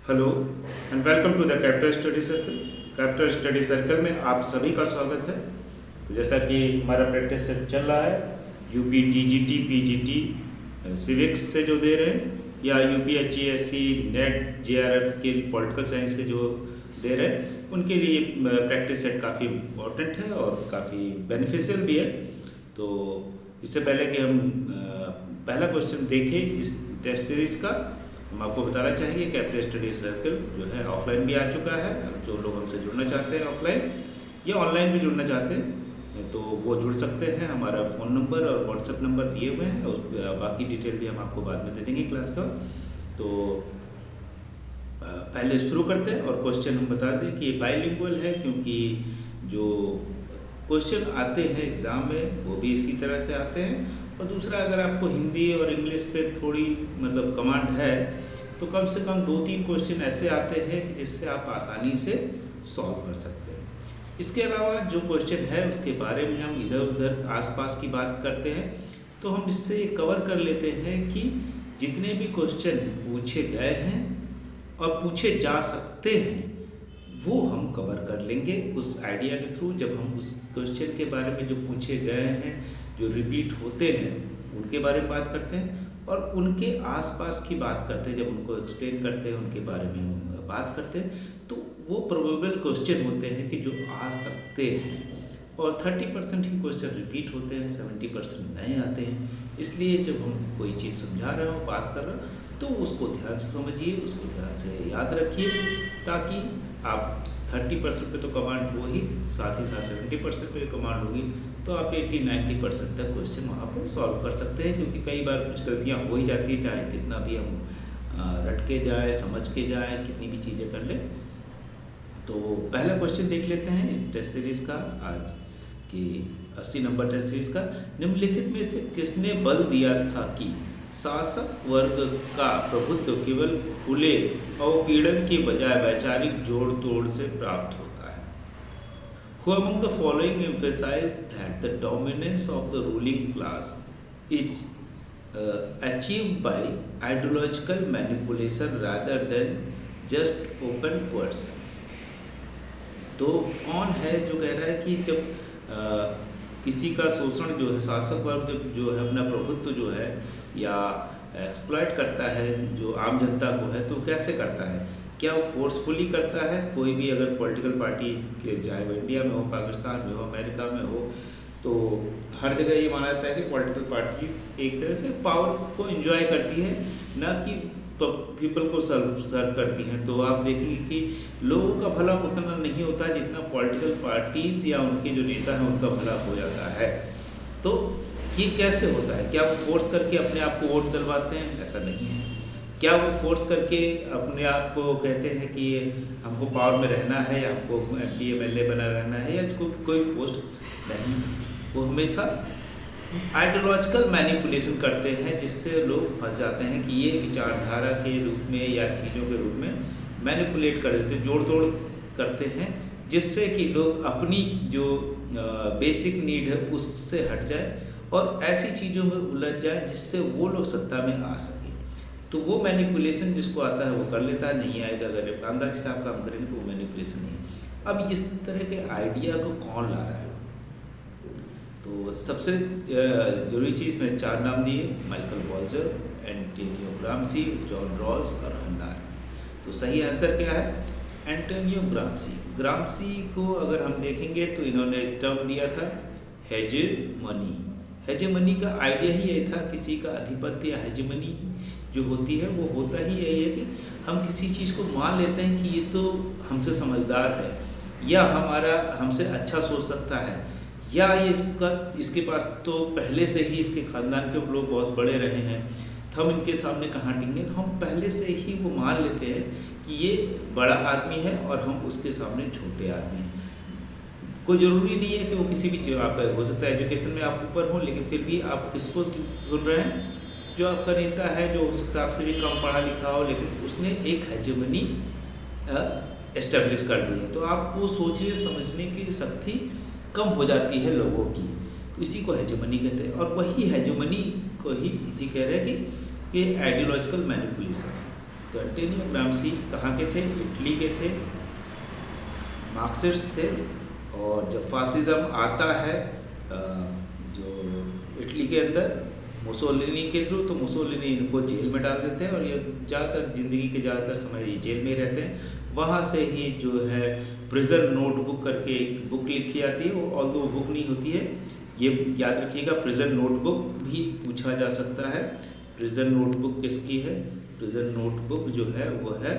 Hello and welcome to the Capital Study Circle. Capital Study Circle में आप सभी का स्वागत है। तो जैसा कि हमारा प्रैक्टिस सेट चल रहा है, यूपी टीजीटी पीजीटी सिविक्स से जो दे रहे हैं या यूपी एचईएससी नेट जेआरएफ के पॉलिटिकल साइंस से जो दे रहे हैं, उनके लिए प्रैक्टिस सेट काफ़ी इम्पोर्टेंट है और काफ़ी बेनिफिशियल भी है। तो इससे पहले कि हम पहला क्वेश्चन देखें इस टेस्ट सीरीज़ का, हम आपको बताना चाहेंगे कैपिटल स्टडी सर्कल जो है ऑफलाइन भी आ चुका है। जो लोग हमसे जुड़ना चाहते हैं ऑफलाइन या ऑनलाइन भी जुड़ना चाहते हैं तो वो जुड़ सकते हैं। हमारा फ़ोन नंबर और व्हाट्सएप नंबर दिए हुए हैं, बाकी डिटेल भी हम आपको बाद में दे देंगे क्लास का। तो पहले शुरू करते हैं और क्वेश्चन हम बता दें कि ये बाइलिंगुअल है, क्योंकि जो क्वेश्चन आते हैं एग्ज़ाम में वो भी इसी तरह से आते हैं। और दूसरा, अगर आपको हिंदी और इंग्लिश पे थोड़ी कमांड है तो कम से कम 2-3 क्वेश्चन ऐसे आते हैं कि जिससे आप आसानी से सॉल्व कर सकते हैं। इसके अलावा जो क्वेश्चन है उसके बारे में हम इधर उधर आसपास की बात करते हैं, तो हम इससे कवर कर लेते हैं कि जितने भी क्वेश्चन पूछे गए हैं और पूछे जा सकते हैं वो हम कवर कर लेंगे उस आइडिया के थ्रू। जब हम उस क्वेश्चन के बारे में जो पूछे गए हैं, जो रिपीट होते हैं, उनके बारे में बात करते हैं और उनके आसपास की बात करते हैं। जब उनको एक्सप्लेन करते हैं, उनके बारे में हम बात करते हैं, तो वो प्रोबेबल क्वेश्चन होते हैं कि जो आ सकते हैं। और 30% ही क्वेश्चन रिपीट होते हैं, 70% नए आते हैं। इसलिए जब हम कोई चीज़ समझा रहे हो, बात कर रहे हो, तो उसको ध्यान से समझिए, उसको ध्यान से याद रखिए, ताकि आप 30% पे तो कमांड हो ही, साथ ही साथ 70% पे कमांड होगी, तो आप 80-90% तक क्वेश्चन वहाँ पर सॉल्व कर सकते हैं। क्योंकि कई बार कुछ गलतियाँ हो ही जाती है, चाहे कितना भी हम रट के जाए, समझ के जाए, कितनी भी चीज़ें कर लें। तो पहला क्वेश्चन देख लेते हैं इस टेस्ट सीरीज़ का, आज की 80 नंबर टेस्ट सीरीज़ का। निम्नलिखित में से किसने बल दिया था कि शासक वर्ग का प्रभुत्व केवल खुले अवपीड़न के बजाय वैचारिक जोड़ तोड़ से प्राप्त होता है? Who among the following emphasized that the dominance of the ruling class is achieved by ideological manipulation rather than just open coercion? तो कौन है जो कह रहा है कि जब किसी का शोषण जो है, शासक वर्ग जो है अपना प्रभुत्व जो है या एक्सप्लॉइट करता है जो आम जनता को है, तो कैसे करता है? क्या वो फोर्सफुली करता है? कोई भी अगर पॉलिटिकल पार्टी के, चाहे वो इंडिया में हो, पाकिस्तान में हो, अमेरिका में हो, तो हर जगह ये माना जाता है कि पॉलिटिकल पार्टीज एक तरह से पावर को एंजॉय करती है, ना कि पीपल को सर्व करती हैं। तो आप देखेंगे कि लोगों का भला उतना नहीं होता जितना पॉलिटिकल पार्टीज या उनके जो नेता हैं उनका भला हो जाता है। तो ये कैसे होता है? क्या वो फोर्स करके अपने आप को वोट दिलवाते हैं? ऐसा नहीं है। क्या वो फोर्स करके अपने आप को कहते हैं कि हमको पावर में रहना है या हमको MP MLA बना रहना है या कोई पोस्ट? नहीं, वो हमेशा आइडियोलॉजिकल मैनिपुलेशन करते हैं, जिससे लोग फंस जाते हैं कि ये विचारधारा के रूप में या चीज़ों के रूप में मैनिपुलेट कर देते हैं, जोड़ तोड़ करते हैं, जिससे कि लोग अपनी जो बेसिक नीड है उससे हट जाए और ऐसी चीज़ों में उलझ जाए जिससे वो लोग सत्ता में आ सके। तो वो मैनिपुलेशन जिसको आता है वो कर लेता है, नहीं आएगा अगर ईमानदारी से आप काम करेंगे तो वो मैनिपुलेशन नहीं है। अब इस तरह के आइडिया को कौन ला रहा है? तो सबसे जरूरी चीज़ मैंने 4 नाम दिए: Michael Walzer, Antonio Gramsci, John Rawls और हन्ना अरेंट। तो सही आंसर क्या है? Antonio Gramsci. ग्राम्सी को अगर हम देखेंगे तो इन्होंने एक टर्म दिया था, हेजेमनी। हेजेमनी का आइडिया ही यही था, किसी का आधिपत्य या हेजेमनी जो होती है वो होता ही यही है कि हम किसी चीज़ को मान लेते हैं कि ये तो हमसे समझदार है या हमसे अच्छा सोच सकता है, या ये इसके पास तो पहले से ही इसके ख़ानदान के लोग बहुत बड़े रहे हैं, तो हम इनके सामने कहाँ टिकेंगे। तो हम पहले से ही वो मान लेते हैं कि ये बड़ा आदमी है और हम उसके सामने छोटे आदमी हैं। कोई ज़रूरी नहीं है कि वो किसी भी चीज़, आप हो सकता है एजुकेशन में आप ऊपर हों, लेकिन फिर भी आप किसको सुन रहे हैं? जो आपका नेता है, जो हो सकता है आपसे भी कम पढ़ा लिखा हो, लेकिन उसने एक हेजेमनी एस्टेब्लिश कर दी है। तो आप वो सोचने समझने की शक्ति कम हो जाती है लोगों की, तो इसी को हेजेमनी कहते हैं। और वही हेजेमनी को ही इसी कह रहे हैं कि ये आइडियोलॉजिकल मैनिपुलेशन है। तो एंटोनियो ग्राम्सी कहाँ के थे? इटली के थे, मार्क्सिस्ट थे। और जब फासिज्म आता है जो इटली के अंदर मुसोलिनी के थ्रू, तो मुसोलिनी इनको जेल में डाल देते हैं और ये ज़्यादातर ज़िंदगी के ज़्यादातर समय ये जेल में ही रहते हैं। वहाँ से ही जो है प्रिजन नोटबुक करके एक बुक लिखी जाती है, वो ऑल्दो बुक नहीं होती है, ये याद रखिएगा, प्रिजन नोटबुक भी पूछा जा सकता है। प्रिजन नोटबुक किसकी है? प्रिजन नोटबुक जो है वो है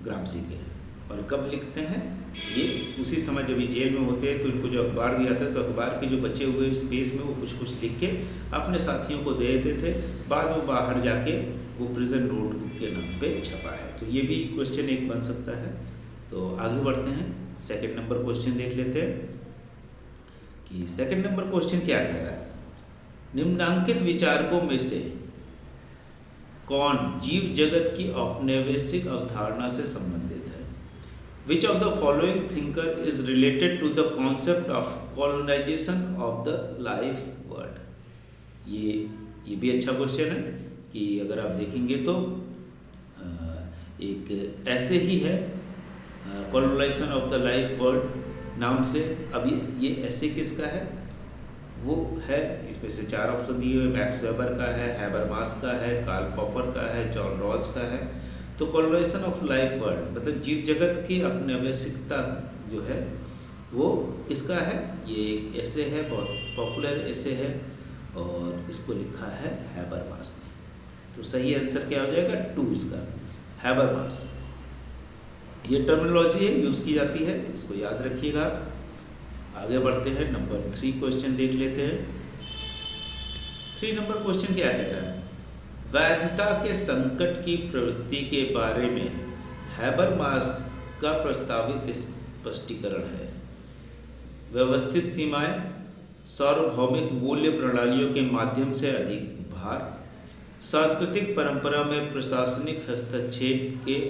ग्राम्सी के। और कब लिखते हैं? ये उसी समय जब ये जेल में होते हैं तो इनको जो अखबार दिया था, तो अखबार के जो बचे हुए स्पेस में वो कुछ कुछ लिख के अपने साथियों को दे देते थे। बाद में बाहर जाके वो प्रिजन नोटबुक के नाम पे छपा है। तो ये भी क्वेश्चन एक बन सकता है। तो आगे बढ़ते हैं, सेकंड नंबर क्वेश्चन देख लेते हैं कि सेकंड नंबर क्वेश्चन क्या कह रहा है। निम्नांकित विचारकों में से कौन जीव जगत की औपनिवेशिक अवधारणा से संबंधित है? Which of the following thinker is related to the concept of colonization of the life world? ये भी अच्छा क्वेश्चन है कि अगर आप देखेंगे तो एक ऐसे ही है, colonisation of the life world नाम से। अभी ये ऐसे किसका है? वो है, इसमें से 4 ऑप्शन दिए हुए, मैक्स वेबर का है, हैबरमास का है, कार्ल पॉपर का है, जॉन रॉल्स का है। तो कॉलोनाइजेशन ऑफ लाइफ वर्ल्ड मतलब जीव जगत की औपनिवेशिकता जो है वो किसका है? ये एक ऐसे है, बहुत पॉपुलर ऐसे है और इसको लिखा है हैबरमास ने। तो सही आंसर क्या हो जाएगा? 2 इसका, हैबरमास। ये टर्मिनोलॉजी है, यूज़ की जाती है, इसको याद रखिएगा। आगे बढ़ते हैं, नंबर 3 क्वेश्चन देख लेते हैं। 3 नंबर क्वेश्चन क्या कह रहा है? वैधता के संकट की प्रवृत्ति के बारे में हैबरमास का प्रस्तावित स्पष्टीकरण है। व्यवस्थित सीमाएं, सार्वभौमिक मूल्य प्रणालियों के माध्यम से अधिक भार, सांस्कृतिक परंपरा में प्रशासनिक हस्तक्षेप के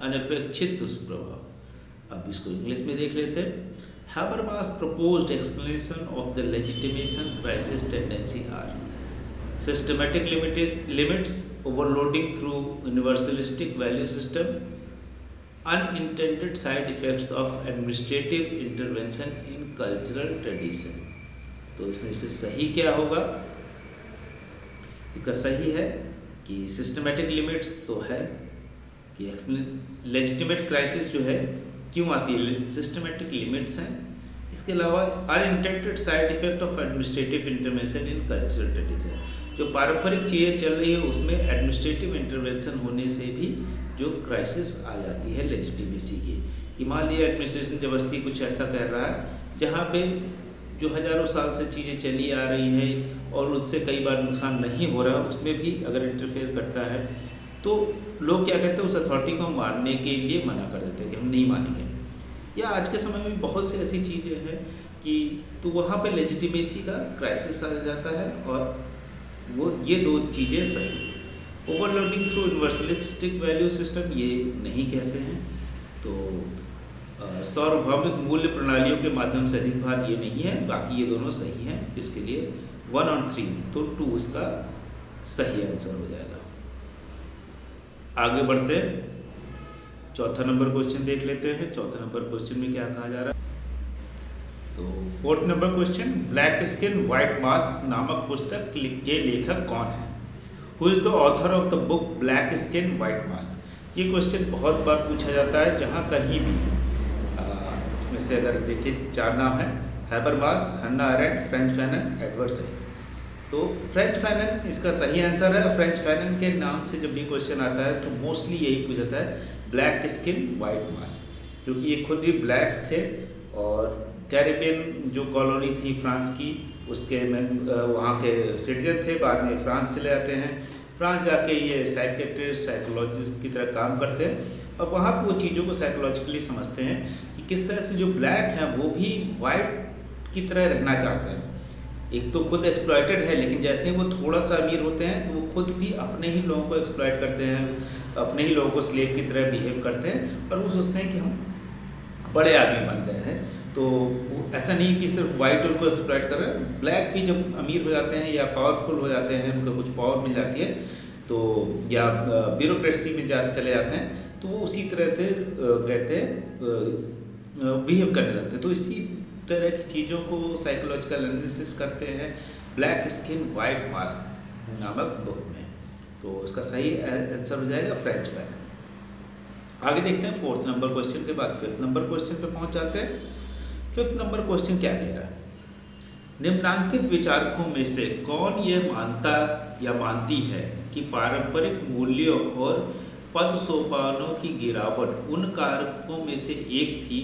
अनपेक्षित दुष्प्रभाव। अब इसको इंग्लिश में देख लेते हैं। Habermas proposed explanation of the legitimation crisis tendency are systematic limits, overloading through universalistic value system, unintended side effects of administrative intervention in cultural tradition। तो इसमें से सही क्या होगा? इसका सही है कि सिस्टमेटिक लिमिट्स तो है कि लेजिटिमेट क्राइसिस जो है क्यों आती है, सिस्टमेटिक लिमिट्स हैं। इसके अलावा unintended side effect of administrative intervention in cultural tradition, जो पारंपरिक चीज़ें चल रही है उसमें एडमिनिस्ट्रेटिव इंटरवेंशन होने से भी जो क्राइसिस आ जाती है लेजिटिमेसी की, कि मान लिया एडमिनिस्ट्रेशन जबरदस्ती कुछ ऐसा कर रहा है जहाँ पे जो हज़ारों साल से चीज़ें चली आ रही हैं और उससे कई बार नुकसान नहीं हो रहा, उसमें भी अगर इंटरफेयर करता है तो लोग क्या करते हैं, उस अथॉरिटी को मानने के लिए मना कर देते हैं कि हम नहीं मानेंगे। या आज के समय में बहुत सी ऐसी चीज़ें हैं कि तो वहाँ पे लेजिटिमेसी का क्राइसिस आ जाता है और वो ये 2 चीज़ें सही। ओवरलोडिंग थ्रू यूनिवर्सलिस्टिक वैल्यू सिस्टम ये नहीं कहते हैं। तो सार्वभौमिक मूल्य प्रणालियों के माध्यम से अधिक भार ये नहीं है, बाकी ये दोनों सही हैं। इसके लिए 1 और 3, तो 2 इसका सही आंसर हो जाएगा। आगे बढ़ते हैं, चौथा नंबर क्वेश्चन देख लेते हैं। चौथा नंबर क्वेश्चन में क्या कहा जा रहा है? तो 4th number question, black skin white mask नामक पुस्तक के लेखक कौन है? Who is the author of the book black skin white mask? ये क्वेश्चन बहुत बार पूछा जाता है, जहाँ कहीं भी इसमें से अगर देखिए 4 नाम है, हैबरमास, हन्ना अरेंट, फ्रेंच फैनन, एडवर्ड सही। तो फ्रेंच फैनन इसका सही आंसर है। फ्रेंच फैनन के नाम से जब भी क्वेश्चन आता है तो मोस्टली यही पूछा जाता है, ब्लैक स्किन वाइट मास्क, क्योंकि ये खुद ही ब्लैक थे और कैरिबियन जो कॉलोनी थी फ्रांस की, उसके वहाँ के सिटीजन थे। बाद में फ्रांस चले जाते हैं, फ्रांस जाके ये साइकेट्रिस्ट, साइकोलॉजिस्ट की तरह काम करते हैं और वहाँ पर वो चीज़ों को साइकोलॉजिकली समझते हैं कि किस तरह से जो ब्लैक हैं वो भी वाइट की तरह रहना चाहते हैं। एक तो खुद एक्सप्लॉयटेड है, लेकिन जैसे ही वो थोड़ा सा अमीर होते हैं तो वो खुद भी अपने ही लोगों को एक्सप्लॉयट करते हैं, अपने ही लोगों को स्लेव की तरह बिहेव करते हैं और वो सोचते हैं कि हम बड़े आदमी बन गए हैं। तो ऐसा नहीं कि सिर्फ वाइट उनको एक्सप्लॉयट कर रहे हैं, ब्लैक भी जब अमीर हो जाते हैं या पावरफुल हो जाते हैं, उनको कुछ पावर मिल जाती है, तो या ब्यूरोक्रेसी में चले जाते हैं, तो वो उसी तरह से कहते हैं बिहेव करने लगते हैं। तो इसी तरह की चीज़ों को साइकोलॉजिकल एनालिसिस करते हैं ब्लैक स्किन वाइट मास्क नामक बुक में। तो उसका सही आंसर हो जाएगा फ्रेंच फैन। आगे देखते हैं 4th नंबर क्वेश्चन के बाद 5th नंबर क्वेश्चन पे पहुंच जाते हैं। 5th नंबर क्वेश्चन क्या कह रहा है? निम्नांकित विचारकों में से कौन ये मानता या मानती है कि पारंपरिक मूल्यों और पद सोपानों की गिरावट उन कारकों में से एक थी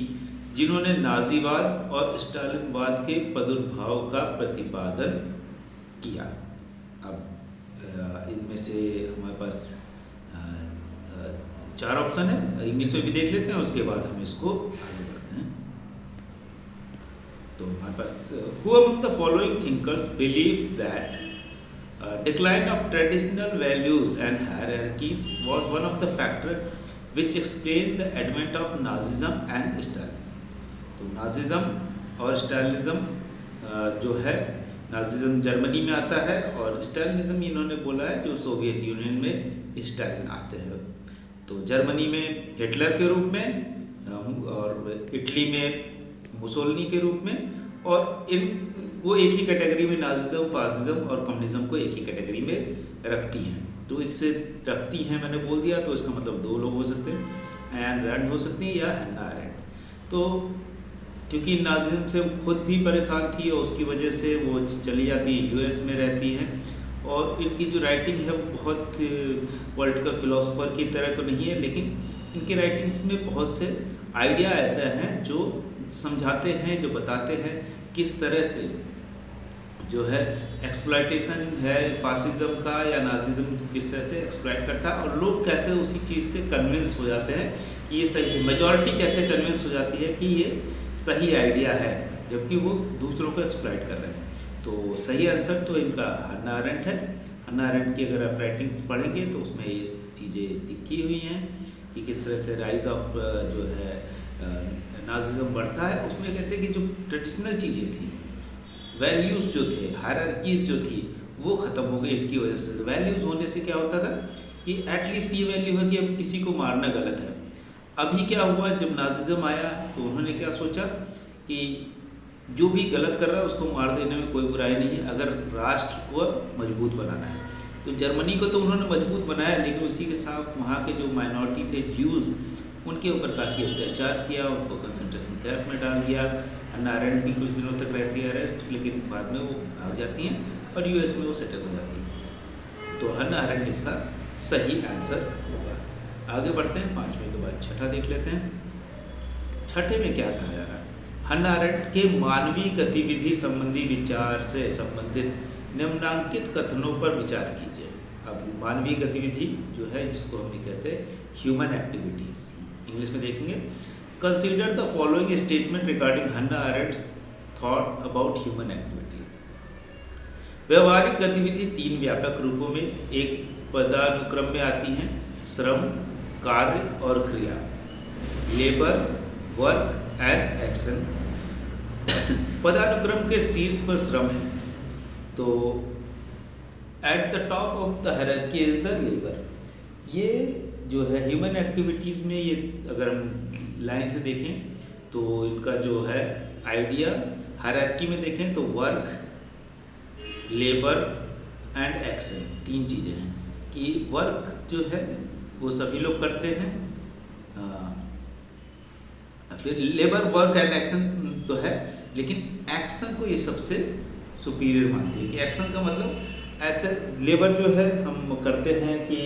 जिन्होंने नाजीवाद और स्टालिनवाद के प्रादुर्भाव का प्रतिपादन किया। अब इनमें से हमारे पास 4 ऑप्शन है, इंग्लिश में भी देख लेते हैं, उसके बाद हम इसको आगे बढ़ते हैं। तो हमारे पास who among the following thinkers believes that decline of traditional values and hierarchies was one of the factors which explained the advent of Nazism and Stalinism। तो नाजिज्म और स्टालिनिज्म जो है, नाजिज्म जर्मनी में आता है और स्टालिनिज्म इन्होंने बोला है जो सोवियत यूनियन में स्टालिन आते हैं। तो जर्मनी में हिटलर के रूप में और इटली में मुसोलिनी के रूप में, और वो एक ही कैटेगरी में नाजिज्म, फासिज्म और कम्युनिज्म को एक ही कैटेगरी में रखती हैं। तो इससे रखती हैं मैंने बोल दिया, तो इसका मतलब 2 लोग हो सकते हैं, एन रैंड हो सकती है या हन्ना अरेंट। तो क्योंकि नाजिज्म से खुद भी परेशान थी और उसकी वजह से वो चली जाती है, यूएस में रहती हैं, और इनकी जो राइटिंग है वो बहुत पॉलिटिकल फिलोसोफर की तरह तो नहीं है, लेकिन इनकी राइटिंग्स में बहुत से आइडिया ऐसे हैं जो समझाते हैं, जो बताते हैं किस तरह से जो है एक्सप्लॉयटेशन है फासिज्म का या नाजिज्म किस तरह से एक्सप्लॉयट करता है, और लोग कैसे उसी चीज़ से कन्विंस हो जाते हैं कि ये सही, मेजॉरिटी कैसे कन्विंस हो जाती है कि ये सही आइडिया है जबकि वो दूसरों को एक्सप्लॉयट कर रहे हैं। तो सही आंसर तो इनका हन्ना अरेंट है। हन्ना अरेंट की अगर आप राइटिंग्स पढ़ेंगे तो उसमें ये चीज़ें लिखी हुई हैं कि किस तरह से राइज ऑफ जो है नाजिज्म बढ़ता है। उसमें कहते हैं कि जो ट्रेडिशनल चीज़ें थी, वैल्यूज़ जो थे, हायरार्कीज़ जो थी, वो ख़त्म हो गई इसकी वजह से। वैल्यूज़ होने से क्या होता था कि एटलीस्ट ये वैल्यू है कि अब किसी को मारना गलत है। अभी क्या हुआ, जब नाजिज्म आया तो उन्होंने क्या सोचा कि जो भी गलत कर रहा है उसको मार देने में कोई बुराई नहीं है अगर राष्ट्र को मजबूत बनाना है। तो जर्मनी को तो उन्होंने मजबूत बनाया, लेकिन उसी के साथ वहाँ के जो माइनॉरिटी थे ज्यूज़, उनके ऊपर काफ़ी अत्याचार किया, उनको कंसंट्रेशन कैंप में डाल दिया। हन्ना अरेंट भी कुछ दिनों तक रहती है अरेस्ट, लेकिन बाद में वो भाग जाती हैं और यूएस में वो सेटल हो जाती हैं। तो हन्ना अरेंट इसका सही आंसर होगा। आगे बढ़ते हैं, 5वें के बाद 6ठा देख लेते हैं। 6ठे में क्या कहा जा रहा है? हन्ना अरेंट के मानवीय गतिविधि संबंधी विचार से संबंधित निम्नांकित कथनों पर विचार कीजिए। अब मानवीय गतिविधि जो है जिसको हम कहते हैं ह्यूमन एक्टिविटीज़, इंग्लिश में देखेंगे। Consider the following statement regarding Hannah Arendt's thought about human activity. व्यवहारिक गतिविधि 3 व्यापक रूपों में एक पदानुक्रम में आती हैं: श्रम, कार्य और क्रिया, लेबर, वर्क एंड एक्शन। पदानुक्रम के शीर्ष पर श्रम है, तो at the top of the hierarchy is the labour. ये जो है ह्यूमन एक्टिविटीज़ में, ये अगर हम लाइन से देखें तो इनका जो है आइडिया, हायरार्की में देखें तो वर्क, लेबर एंड एक्शन 3 चीज़ें हैं कि वर्क जो है वो सभी लोग करते हैं, फिर लेबर, वर्क एंड एक्शन तो है, लेकिन एक्शन को ये सबसे सुपीरियर मानती है कि एक्शन का मतलब ऐसे लेबर जो है हम करते हैं कि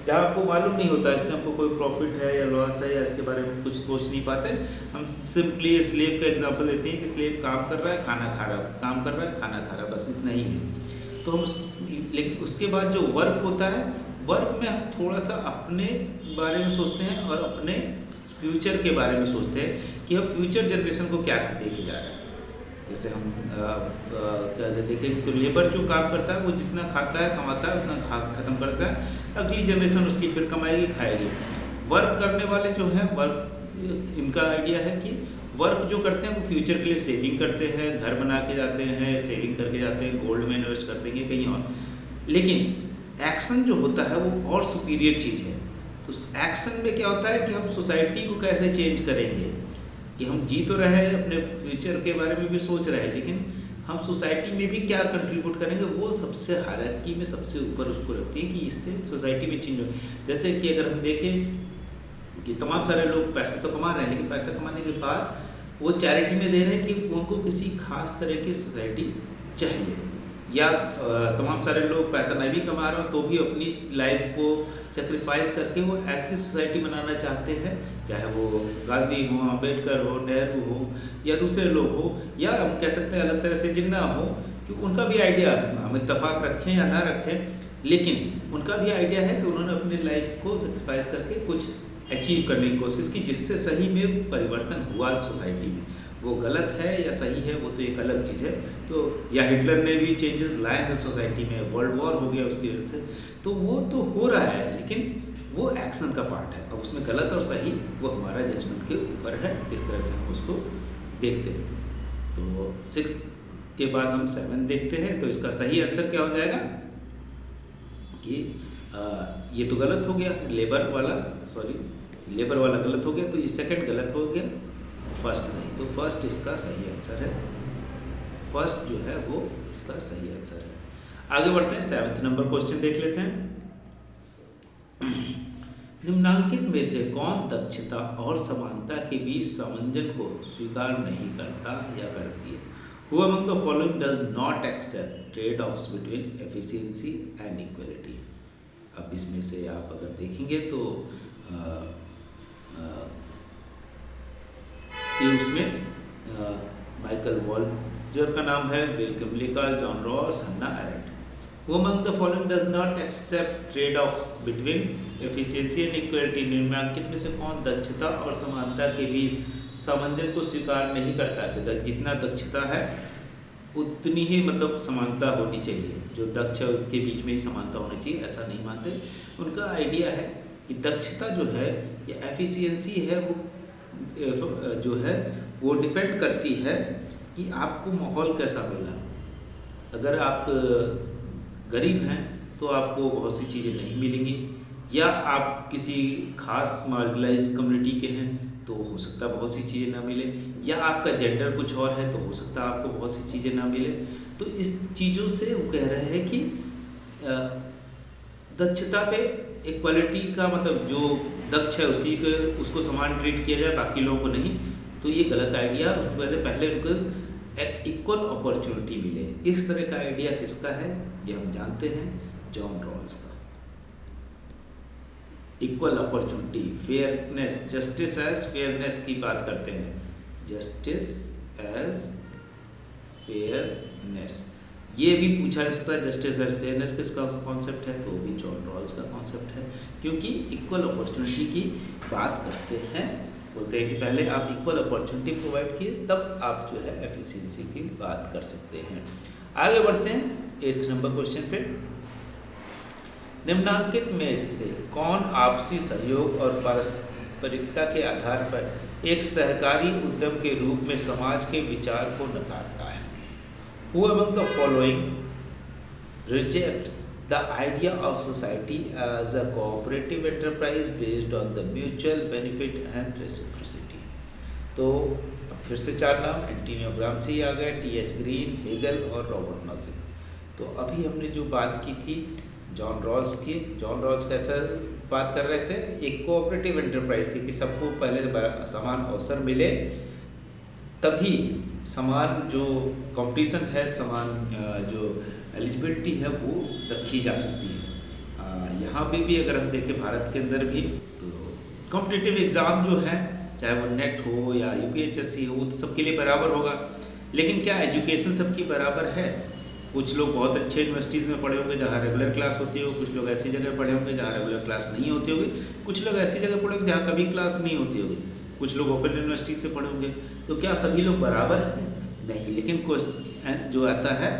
जहाँ आपको मालूम नहीं होता इससे हमको कोई प्रॉफिट है या लॉस है या इसके बारे में कुछ सोच नहीं पाते। हम सिंपली स्लेव का एग्जांपल देते हैं कि स्लेव काम कर रहा है, खाना खा रहा है, काम कर रहा है, खाना खा रहा है, बस इतना ही है। तो हम लेकिन उसके बाद जो वर्क होता है, वर्क में हम थोड़ा सा अपने बारे में सोचते हैं और अपने फ्यूचर के बारे में सोचते हैं कि हम फ्यूचर जनरेशन को क्या देके जा रहे हैं। जैसे हम क्या देखेंगे तो लेबर जो काम करता है वो जितना खाता है, कमाता है, उतना खत्म करता है, अगली जनरेशन उसकी फिर कमाएगी, खाएगी। वर्क करने वाले जो हैं, वर्क इनका आइडिया है कि वर्क जो करते हैं वो फ्यूचर के लिए सेविंग करते हैं, घर बना के जाते हैं, सेविंग करके जाते हैं, गोल्ड में इन्वेस्ट कर देंगे कहीं और। लेकिन एक्शन जो होता है वो और सुपीरियर चीज़ है। तो एक्शन में क्या होता है कि हम सोसाइटी को कैसे चेंज करेंगे, कि हम जी तो रहे हैं, अपने फ्यूचर के बारे में भी सोच रहे हैं, लेकिन हम सोसाइटी में भी क्या कंट्रीब्यूट करेंगे, वो सबसे हायरार्की में सबसे ऊपर उसको रखती है कि इससे सोसाइटी में चेंज हो। जैसे कि अगर हम देखें कि तमाम सारे लोग पैसे तो कमा रहे हैं, लेकिन पैसा कमाने के बाद वो चैरिटी में दे रहे हैं कि उनको किसी खास तरह की सोसाइटी चाहिए, या तमाम सारे लोग पैसा नहीं भी कमा रहे हो तो भी अपनी लाइफ को सेक्रीफाइस करके वो ऐसी सोसाइटी बनाना चाहते हैं, चाहे वो गांधी हो, अम्बेडकर हो, नेहरू हो, या दूसरे लोग हो, या हम कह सकते हैं अलग तरह से जिन्ना हो, कि उनका भी आइडिया, हम इत्तेफाक रखें या ना रखें, लेकिन उनका भी आइडिया है कि उन्होंने अपनी लाइफ को सेक्रीफाइस करके कुछ अचीव करने की कोशिश की, जिससे सही में परिवर्तन हुआ सोसाइटी में। वो गलत है या सही है वो तो एक अलग चीज़ है। तो या हिटलर ने भी चेंजेस लाए हैं सोसाइटी में, वर्ल्ड वॉर हो गया उसकी वजह से, तो वो तो हो रहा है, लेकिन वो एक्शन का पार्ट है। अब उसमें गलत और सही वो हमारा जजमेंट के ऊपर है, किस तरह से हम उसको देखते हैं। तो 6 के बाद हम 7 देखते हैं। तो इसका सही आंसर क्या हो जाएगा कि ये तो गलत हो गया, लेबर वाला गलत हो गया, तो ये सेकंड गलत हो गया, फर्स्ट सही। तो फर्स्ट इसका सही आंसर है, फर्स्ट जो है वो इसका सही आंसर है। आगे बढ़ते हैं, 7 नंबर क्वेश्चन देख लेते हैं। निम्नलिखित में से कौन दक्षता और समानता के बीच सामंजस्य को स्वीकार नहीं करता या करती है? Who among the following does not accept trade-offs between efficiency and equality? अब इसमें से आप अगर देखेंगे तो कि उसमें माइकल वॉल्जर का नाम है, Bill Kymlicka, John Rawls, Hannah Arendt. Who among the following does not accept trade-offs between efficiency and equality? निम्नलिखित में से कौन दक्षता और समानता के बीच सामंजस्य को स्वीकार नहीं करता कि जितना दक्षता है उतनी ही मतलब समानता होनी चाहिए, जो दक्ष है उसके बीच में ही समानता होनी चाहिए, ऐसा नहीं मानते। उनका आइडिया है कि दक्षता जो है या एफिशिएंसी है वो जो है वो डिपेंड करती है कि आपको माहौल कैसा मिला। अगर आप गरीब हैं तो आपको बहुत सी चीज़ें नहीं मिलेंगी, या आप किसी खास मार्जिनलाइज कम्युनिटी के हैं तो हो सकता है बहुत सी चीज़ें ना मिले, या आपका जेंडर कुछ और है तो हो सकता है आपको बहुत सी चीज़ें ना मिले। तो इस चीज़ों से वो कह रहे हैं कि दक्षता पे इक्वालिटी का मतलब जो दक्ष है उसी को उसको समान ट्रीट किया जाए, बाकी लोगों को नहीं, तो ये गलत आइडिया। पहले उनको इक्वल अपॉर्चुनिटी मिले, इस तरह का आइडिया किसका है ये हम जानते हैं, जॉन रॉल्स का। Equal opportunity, fairness, justice as fairness की बात करते हैं, जस्टिस एज फेयरनेस, ये भी पूछा जा सकता है जस्टिस एज फेयरनेस किसका कॉन्सेप्ट है, तो भी जॉन रॉल्स का कॉन्सेप्ट है, क्योंकि इक्वल अपॉर्चुनिटी की बात करते हैं। बोलते हैं कि पहले आप इक्वल अपॉर्चुनिटी प्रोवाइड किए तब आप जो है एफिशिएंसी की बात कर सकते हैं। आगे बढ़ते हैं 8 नंबर क्वेश्चन पे। निम्नलिखित में से कौन आपसी सहयोग और पारस्परिकता के आधार पर एक सहकारी उद्यम के रूप में समाज के विचार को नकारता है? Who among the following rejects the idea of society as a cooperative enterprise based on the mutual benefit and reciprocity? तो फिर से 4 नाम, एंटोनियो ग्राम्सी आ गए, टी.एच. ग्रीन, हेगल और रॉबर्ट नॉजिल। तो अभी हमने जो बात की थी जॉन रॉल्स की, जॉन रॉल्स कैसा बात कर रहे थे, एक कोऑपरेटिव एंटरप्राइज की, कि सबको पहले समान अवसर मिले तभी समान जो कंपटीशन है, समान जो एलिजिबिलिटी है वो रखी जा सकती है। यहाँ पे भी अगर हम देखें भारत के अंदर भी तो कॉम्पिटिटिव एग्ज़ाम जो है, चाहे वो नेट हो या यूपीएचएससी हो, तो सबके लिए बराबर होगा। लेकिन क्या एजुकेशन सबकी बराबर है? कुछ लोग बहुत अच्छे यूनिवर्सिटीज़ में पढ़े होंगे जहाँ रेगुलर क्लास होती हो, कुछ लोग ऐसी जगह पढ़े होंगे जहाँ रेगुलर क्लास नहीं होती होगी, कुछ लोग ऐसी जगह पढ़े होंगे जहाँ कभी क्लास नहीं होती होगी, कुछ लोग ओपन यूनिवर्सिटी से पढ़े होंगे। तो क्या सभी लोग बराबर हैं? नहीं, लेकिन क्वेश्चन जो आता है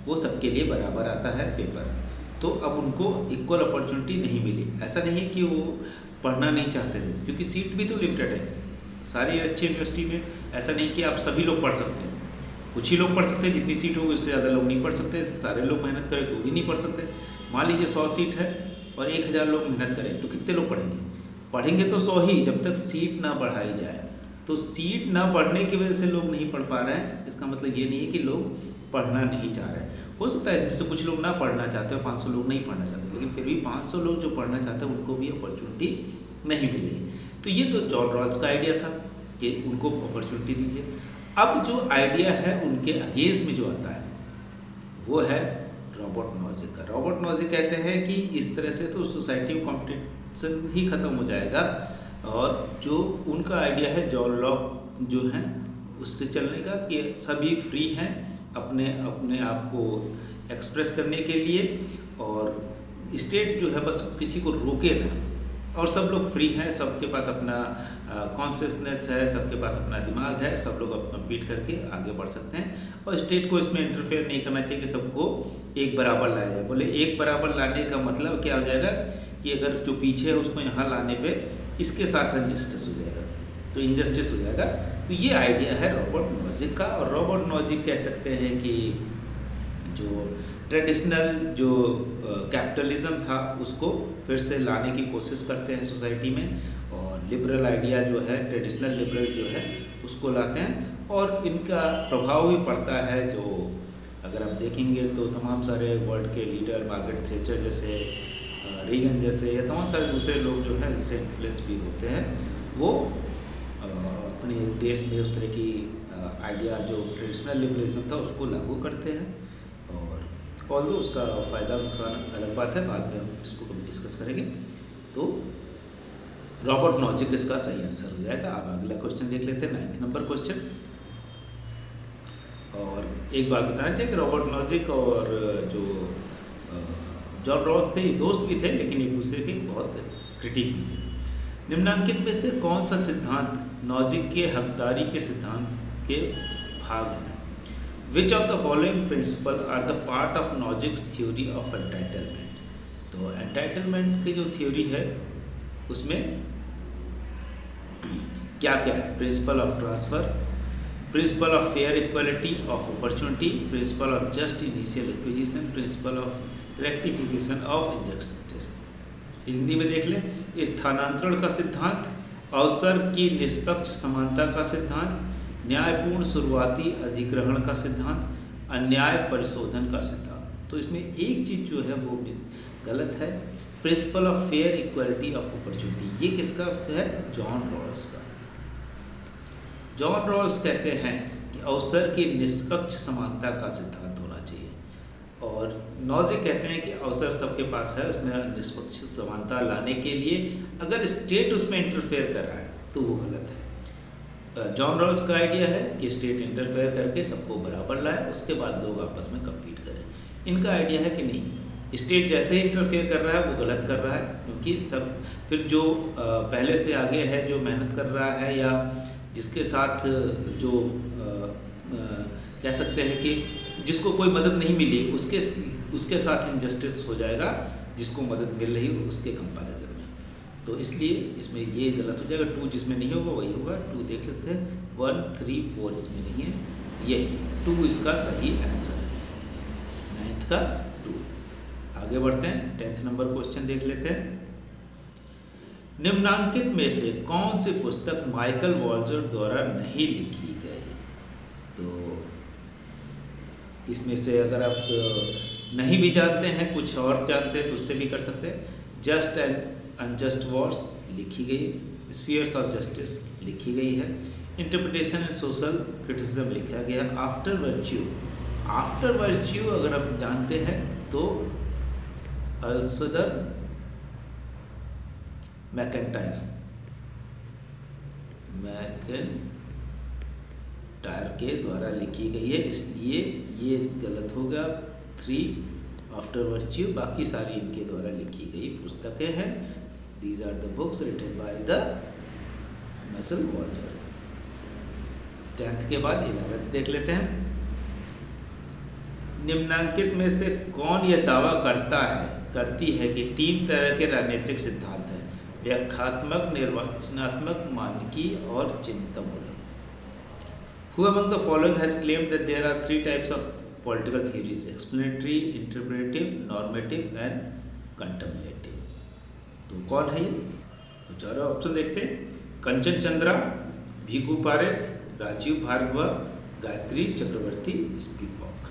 वो सबके लिए बराबर आता है पेपर। तो अब उनको इक्वल अपॉर्चुनिटी नहीं मिली, ऐसा नहीं है कि वो पढ़ना नहीं चाहते थे, क्योंकि सीट भी तो लिमिटेड है सारी अच्छी यूनिवर्सिटी में। ऐसा नहीं कि आप सभी लोग पढ़ सकते हैं, कुछ ही लोग पढ़ सकते हैं, जितनी सीट होगी उससे ज़्यादा लोग नहीं पढ़ सकते, सारे लोग मेहनत करें तो भी नहीं पढ़ सकते। मान लीजिए 100 सीट है और 1000 लोग मेहनत करें तो कितने लोग पढ़ेंगे? पढ़ेंगे तो 100 ही, जब तक सीट ना बढ़ाई जाए। तो सीट ना बढ़ने की वजह से लोग नहीं पढ़ पा रहे हैं, इसका मतलब ये नहीं है कि लोग पढ़ना नहीं चाह रहे हैं। हो सकता है इसमें से कुछ लोग ना पढ़ना चाहते हो, 500 लोग नहीं पढ़ना चाहते, लेकिन फिर भी 500 लोग जो पढ़ना चाहते हैं उनको भी अपॉर्चुनिटी नहीं मिल रही। तो ये तो जॉन रॉल्स का आइडिया था कि उनको अपॉर्चुनिटी दीजिए। अब जो आइडिया है उनके अगेंस्ट में जो आता है वो है रॉबर्ट नॉजिक का। रॉबर्ट नॉजिक कहते हैं कि इस तरह से तो सोसाइटी में कॉम्पिटिशन ही ख़त्म हो जाएगा, और जो उनका आइडिया है जॉन लॉक जो है उससे चलने का कि सभी फ्री हैं अपने अपने आप को एक्सप्रेस करने के लिए, और स्टेट जो है बस किसी को रोके ना, और सब लोग फ्री हैं, सबके पास अपना कॉन्शियसनेस है, सबके पास अपना दिमाग है, सब लोग अब कम्पीट करके आगे बढ़ सकते हैं, और स्टेट को इसमें इंटरफेयर नहीं करना चाहिए कि सबको एक बराबर लाया जाए। बोले एक बराबर लाने का मतलब क्या हो जाएगा कि अगर जो पीछे है उसको यहाँ लाने पे इसके साथ इनजस्टिस हो जाएगा, तो इनजस्टिस हो जाएगा। तो ये आइडिया है रॉबर्ट नॉजिक का, और रॉबर्ट नॉजिक कह सकते हैं कि जो ट्रेडिशनल जो कैपिटलिज्म था उसको फिर से लाने की कोशिश करते हैं सोसाइटी में, और लिबरल आइडिया जो है, ट्रेडिशनल लिबरल जो है उसको लाते हैं, और इनका प्रभाव भी पड़ता है। जो अगर आप देखेंगे तो तमाम सारे वर्ल्ड के लीडर, मार्गरेट थैचर जैसे, रीगन जैसे, या तमाम सारे दूसरे लोग जो है इनसे इन्फ्लुएंस भी होते हैं, वो अपने देश में उस तरह की आइडिया जो ट्रेडिशनल लिबरलिज्म था उसको लागू करते हैं। और ऑल्दो उसका फ़ायदा नुकसान अलग बात है, बाद में हम इसको कभी डिस्कस करेंगे। तो रॉबर्ट नॉजिक इसका सही आंसर हो जाएगा। अब अगला क्वेश्चन देख लेते हैं, 9th नंबर क्वेश्चन। और एक बात बताना चाहिए कि रॉबर्ट नॉजिक और जो जॉन रॉल्स थे ये दोस्त भी थे, लेकिन एक दूसरे के बहुत क्रिटिक भी थे। निम्नलिखित में से कौन सा सिद्धांत नॉजिक के हकदारी के सिद्धांत के भाग हैं? Which of the following principle are the part of Nozick's theory of entitlement? तो एंटाइटलमेंट की जो थ्योरी है उसमें क्या क्या है? Principle of transfer, principle of fair equality of opportunity, principle of just initial acquisition, principle of rectification of injustice. Hindi में देख लें, स्थानांतरण का सिद्धांत, अवसर की निष्पक्ष समानता का सिद्धांत, न्यायपूर्ण शुरुआती अधिग्रहण का सिद्धांत, अन्याय परिशोधन का सिद्धांत। तो इसमें एक चीज़ जो है वो गलत है, principle of fair equality of opportunity. ये किसका है? जॉन रॉल्स का। जॉन रॉल्स कहते हैं कि अवसर की निष्पक्ष समानता का सिद्धांत होना चाहिए, और नॉजिक कहते हैं कि अवसर सबके पास है, उसमें निष्पक्ष समानता लाने के लिए अगर स्टेट उसमें इंटरफेयर कर रहा है तो वो गलत है। जॉन रॉल्स का आइडिया है कि स्टेट इंटरफेयर करके सबको बराबर लाए, उसके बाद लोग आपस में कम्पीट करें। इनका आइडिया है कि नहीं, स्टेट जैसे ही इंटरफेयर कर रहा है वो गलत कर रहा है, क्योंकि सब फिर जो पहले से आगे है, जो मेहनत कर रहा है, या जिसके साथ जो कह सकते हैं कि जिसको कोई मदद नहीं मिली उसके साथ इनजस्टिस हो जाएगा, जिसको मदद मिल रही हो उसके कंपैरिजन में। तो इसलिए इसमें ये गलत हो जाएगा। 2 जिसमें नहीं होगा वही होगा। 2 देख लेते हैं, 1, 3, 4 इसमें नहीं है, यही 2 इसका सही आंसर है, 9th का 2। आगे बढ़ते हैं, 10th नंबर क्वेश्चन देख लेते हैं। निम्नांकित में से कौन सी पुस्तक माइकल वॉल्जर द्वारा नहीं लिखी गई? तो इसमें से अगर आप नहीं भी जानते हैं, कुछ और जानते हैं तो उससे भी कर सकते हैं। जस्ट एंड अनजस्ट वॉर्स लिखी गई, स्फीयर्स ऑफ जस्टिस लिखी गई है, इंटरप्रिटेशन एंड सोशल क्रिटिसिज्म लिखा गया, आफ्टर वर्च्यू अगर आप जानते हैं तो अल्सदर मैकेंटायर के द्वारा लिखी गई है, इसलिए ये गलत होगा। 3 आफ्टर वर्च्यू, बाकी सारी इनके द्वारा लिखी गई पुस्तकें हैं। These are the books written by the Michael Walzer. 10th के बाद 11th देख लेते हैं। निम्नांकित में से कौन यह दावा करती है कि 3 तरह के राजनीतिक सिद्धांत हैं? व्याख्यात्मक, निर्वाचनात्मक, मानकी और चिंतनमूलक। Who among the following has claimed that there are 3 types of political theories, explanatory, interpretive, normative and contemplative. तो कौन है ये? तो चारों ऑप्शन देखते हैं। कंचन चंद्रा, भीखू पारेख, राजीव भार्गवा, गायत्री चक्रवर्ती स्पिवक।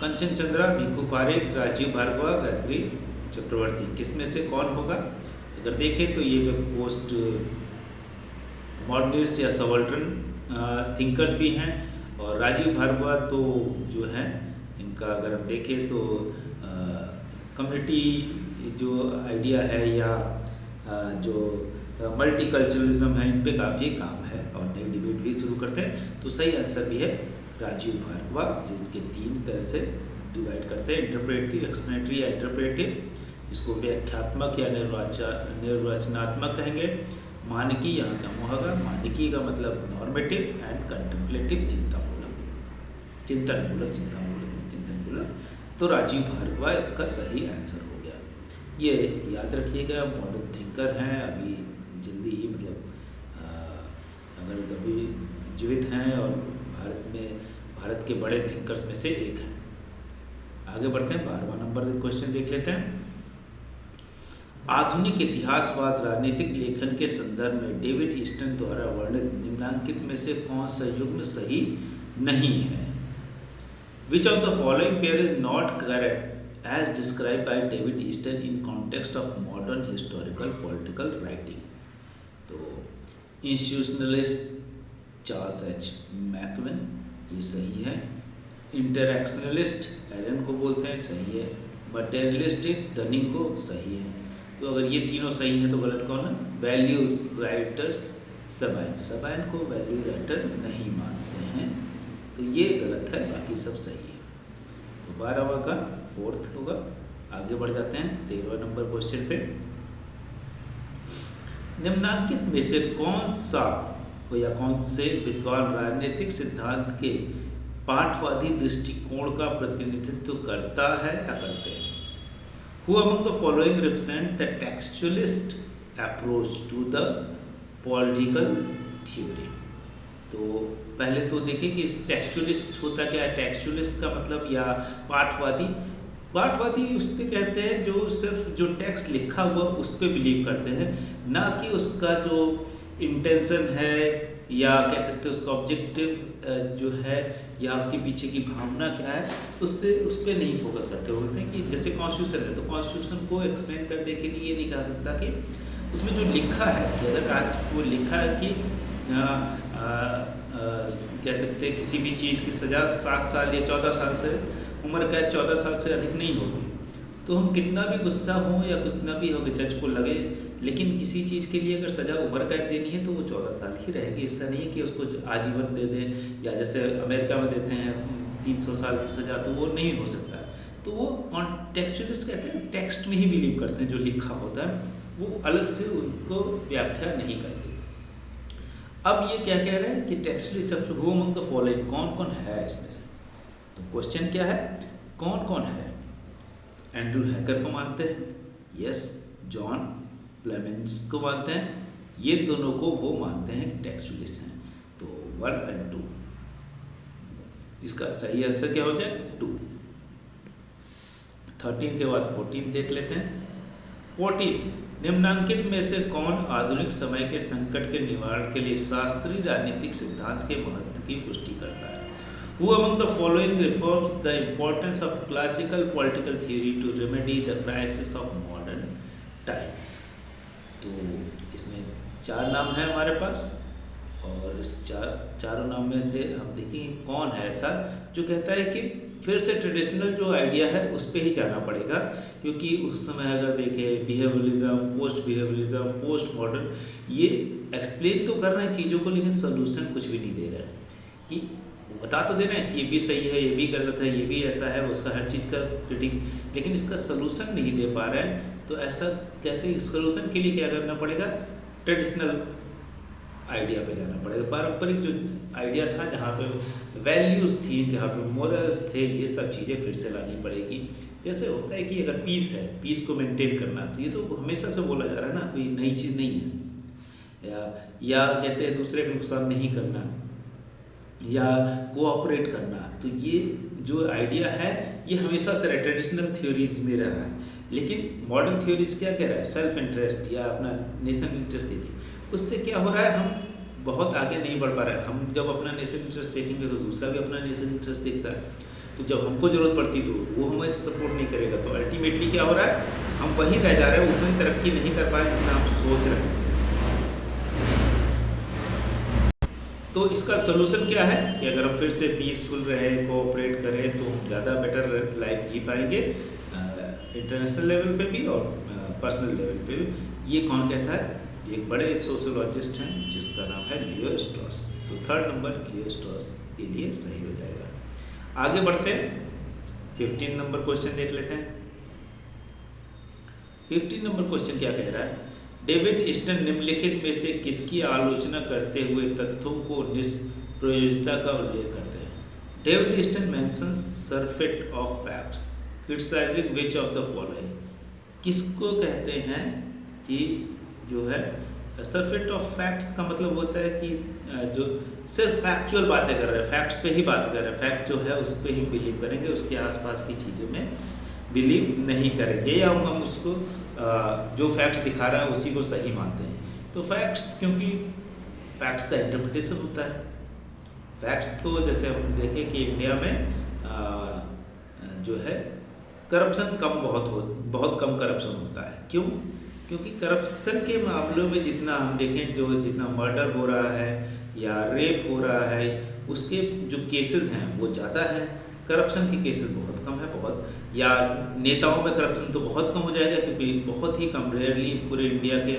कंचन चंद्रा, भीखू पारेख, राजीव भार्गवा, गायत्री चक्रवर्ती, किसमें से कौन होगा? अगर देखें तो ये लोग पोस्ट मॉडर्निस्ट या सबाल्टर्न थिंकर्स भी हैं, और राजीव भार्गवा तो जो है इनका अगर हम देखें तो कम्युनिटी जो आइडिया है या जो मल्टीकल्चरलिज्म है, इन पे काफ़ी काम है और नई डिबेट भी शुरू करते हैं। तो सही आंसर भी है राजीव भार्गवा, जिनके 3 तरह से डिवाइड करते हैं, इंटरप्रेटिव, एक्सप्लेनेटरी या इंटरप्रेटिव, जिसको व्याख्यात्मक या निर्वचनात्मक कहेंगे। मानकी यहाँ का होगा, मानकी का मतलब नॉर्मेटिव, एंड कंटेम्पलेटिव चिंतनमूलक। तो राजीव भार्गवा इसका सही आंसर हो गया। ये याद रखिएगा, मॉडर्न थिंकर हैं, अभी जल्दी ही मतलब अगर कभी जीवित हैं और भारत के बड़े थिंकर्स में से एक हैं। आगे बढ़ते हैं, 12वां नंबर का क्वेश्चन देख लेते हैं। आधुनिक इतिहासवाद राजनीतिक लेखन के संदर्भ में डेविड ईस्टन द्वारा वर्णित निम्नलिखित में से कौन सा युग्म सही नहीं है? Which of the following pair is not correct as described by David Easton in context of modern historical political writing? तो इंस्टीट्यूशनलिस्ट चार्ल्स एच मैकविन, ये सही है। इंटरैक्शनलिस्ट एलन को बोलते हैं, सही है। मटेरियलिस्टिक डनिंग को, सही है। तो अगर ये तीनों सही हैं तो गलत कौन है? वैल्यूज राइटर्स सबाइन को वैल्यू राइटर नहीं मानते हैं, तो ये गलत है, बाकी सब सही है। तो 12वां का 4th होगा। आगे बढ़ जाते हैं 13वां नंबर क्वेश्चन पे। निम्नलिखित में से कौन से विद्वान राजनीतिक सिद्धांत के पाठवादी दृष्टिकोण का प्रतिनिधित्व करता है या करते हैं? Who among the following represent the textualist approach to the political theory? तो पहले तो देखिए कि टेक्सचुअलिस्ट होता क्या है। टेक्सचुअलिस्ट का मतलब या पाठवादी उस पर कहते हैं जो सिर्फ जो टेक्स्ट लिखा हुआ उस पर बिलीव करते हैं, ना कि उसका जो इंटेंशन है या कह सकते हैं उसका ऑब्जेक्टिव जो है या उसके पीछे की भावना क्या है, उस पर नहीं फोकस करते। वो बोलते हैं कि जैसे कॉन्स्टिट्यूशन है, तो कॉन्स्टिट्यूशन को एक्सप्लेन करने के लिए ये नहीं कहा सकता कि उसमें जो लिखा है, कि अगर आज वो लिखा है कि कह सकते हैं किसी भी चीज़ की सज़ा 7 साल या 14 साल से उम्र कैद 14 साल से अधिक नहीं होगी, तो हम कितना भी गुस्सा हो या कितना भी हो कि जज को लगे, लेकिन किसी चीज़ के लिए अगर सज़ा उम्र कैद देनी है तो वो 14 साल ही रहेगी। ऐसा नहीं है कि उसको आजीवन दे दें, या जैसे अमेरिका में देते हैं 300 साल की सज़ा, तो वो नहीं हो सकता। तो वो टेक्सचुअलिस्ट कहते हैं टेक्स्ट में ही बिलीव करते हैं, जो लिखा होता है वो अलग से उनको व्याख्या नहीं करते। अब ये क्या कह रहे हैं कि टेक्सचुअलिस्ट हु अमंग द फॉलोइंग, कौन कौन है इसमें से? तो क्वेश्चन क्या है, कौन कौन है? एंड्रू हैकर को मानते हैं, यस। जॉन क्लेमेंस को मानते हैं, ये दोनों को वो मानते हैं कि टेक्सचुअलिस्ट हैं। तो 1 और 2, इसका सही आंसर क्या हो जाए? 2। 13 के बाद 14 देख लेते हैं। 14, निम्नलिखित में से कौन आधुनिक समय के संकट के निवारण के लिए शास्त्रीय राजनीतिक सिद्धांत के महत्व की पुष्टि करता है? Who among the following refers the importance of classical political theory to remedy the crisis of modern times? तो इसमें 4 नाम हैं हमारे पास, और इस चारों नाम में से हम देखेंगे कौन है ऐसा जो कहता है कि फिर से ट्रेडिशनल जो आइडिया है उस पर ही जाना पड़ेगा, क्योंकि उस समय अगर देखें बिहेवियरलिज्म, पोस्ट मॉडर्न, ये एक्सप्लेन तो कर रहे हैं चीज़ों को, लेकिन सोल्यूशन कुछ भी नहीं दे रहे हैं। कि बता तो दे रहे हैं कि ये भी सही है, ये भी गलत है, ये भी ऐसा है, उसका हर चीज़ का क्रिटिक, लेकिन इसका सोल्यूशन नहीं दे पा रहे हैं। तो ऐसा कहते हैं सोल्यूशन के लिए क्या करना पड़ेगा? ट्रेडिशनल आइडिया पे जाना पड़ेगा। पारंपरिक जो आइडिया था, जहाँ पे वैल्यूज़ थी, जहाँ पे मोरल्स थे, ये सब चीज़ें फिर से लानी पड़ेगी। जैसे होता है कि अगर पीस है, पीस को मेंटेन करना, तो ये तो हमेशा से बोला जा रहा है ना, कोई नई चीज़ नहीं है। या कहते हैं दूसरे का नुकसान नहीं करना या कोऑपरेट करना, तो ये जो आइडिया है ये हमेशा से ट्रेडिशनल थ्योरीज में रहा है, लेकिन मॉडर्न थ्योरीज क्या कह रहा है, सेल्फ इंटरेस्ट या अपना नेशन इंटरेस्ट देखिए, उससे क्या हो रहा है, हम बहुत आगे नहीं बढ़ पा रहे हैं। हम जब अपना नेशन इंटरेस्ट देखेंगे तो दूसरा भी अपना नेशन इंटरेस्ट देखता है, तो जब हमको ज़रूरत पड़ती तो वो हमें सपोर्ट नहीं करेगा, तो अल्टीमेटली क्या हो रहा है, हम वहीं रह जा रहे हैं, उतनी तरक्की नहीं कर पाए जितना हम सोच रहे हैं। तो इसका सोल्यूशन क्या है कि अगर हम फिर से पीसफुल रहें, कोऑपरेट करें, तो हम ज़्यादा बेटर लाइफ जी पाएंगे, इंटरनेशनल लेवल पे भी और पर्सनल लेवल पे भी। ये कौन कहता है, एक बड़े सोशोलॉजिस्ट हैं जिसका नाम है लियो स्ट्रॉस। तो थर्ड नंबर लियो स्ट्रॉस के लिए सही हो जाएगा। आगे बढ़ते हैं, 15 नंबर क्वेश्चन देख लेते हैं। 15 नंबर क्वेश्चन क्या कह रहा है, डेविड ईस्टन निम्नलिखित में से किसकी आलोचना करते हुए तथ्यों को निष्प्रयोजकता का उल्लेख करते हैं। David Easton mentions surfeit of facts criticizing which of the following. किसको कहते हैं कि जो है सरफेट ऑफ फैक्ट्स का मतलब होता है कि जो सिर्फ फैक्चुअल बातें कर रहे हैं, फैक्ट्स पे ही बात कर रहे हैं, फैक्ट जो है उस पर ही बिलीव करेंगे, उसके आसपास की चीज़ों में बिलीव नहीं करेंगे, या हम उसको जो फैक्ट्स दिखा रहा है उसी को सही मानते हैं। तो फैक्ट्स, क्योंकि फैक्ट्स का इंटरप्रिटेशन होता है। फैक्ट्स तो जैसे हम देखें कि इंडिया में जो है करप्शन बहुत कम करप्शन होता है। क्यों? क्योंकि करप्शन के मामलों में जितना हम देखें, जितना मर्डर हो रहा है या रेप हो रहा है, उसके जो केसेस हैं वो ज़्यादा हैं, करप्शन के केसेस बहुत कम है। या नेताओं में करप्शन तो बहुत कम हो जाएगा, क्योंकि बहुत ही कम, रेयरली पूरे इंडिया के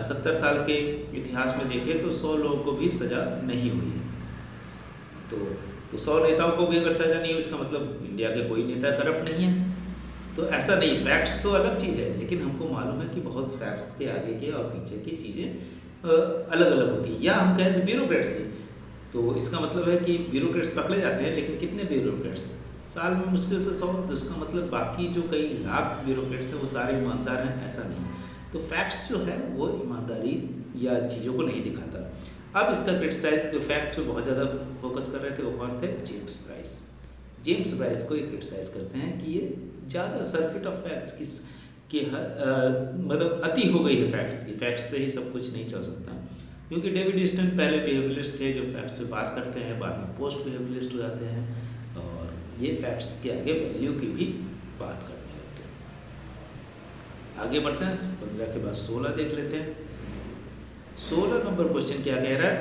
70 साल के इतिहास में देखें तो 100 लोगों को भी सज़ा नहीं हुई। तो 100 नेताओं को भी अगर सज़ा नहीं हुई, इसका मतलब इंडिया के कोई नेता करप्ट नहीं है। तो ऐसा नहीं, फैक्ट्स तो अलग चीज़ है, लेकिन हमको मालूम है कि बहुत फैक्ट्स के आगे के और पीछे की चीज़ें अलग अलग होती हैं। या हम कहें ब्यूरोक्रेट्स, तो इसका मतलब है कि ब्यूरोक्रेट्स पकड़े जाते हैं, लेकिन कितने ब्यूरोक्रेट्स, साल में मुश्किल से 100। तो इसका मतलब बाकी जो कई लाख ब्यूरोक्रेट्स हैं वो सारे ईमानदार हैं, ऐसा नहीं। तो फैक्ट्स जो है वो ईमानदारी या चीज़ों को नहीं दिखाता। अब इसका क्रिटिसाइज, जो फैक्ट्स पे बहुत ज़्यादा फोकस कर रहे थे, वो कौन थे, जेम्स ब्राइस। जेम्स ब्राइस को ये क्रिटिसाइज करते हैं कि ये ज़्यादा सरफेट ऑफ फैक्ट्स मतलब अति हो गई है फैक्ट्स की, फैक्ट्स पे ही सब कुछ नहीं चल सकता। क्योंकि डेविड ईस्टन पहले बिहेवियरिस्ट थे जो फैक्ट्स पे बात करते हैं, बाद में पोस्ट बिहेवियरिस्ट हो जाते हैं, और ये फैक्ट्स के आगे वैल्यू की भी बात करने लगते हैं। आगे बढ़ते हैं, 15 के बाद 16 देख लेते हैं। 16 नंबर क्वेश्चन क्या कह रहा है,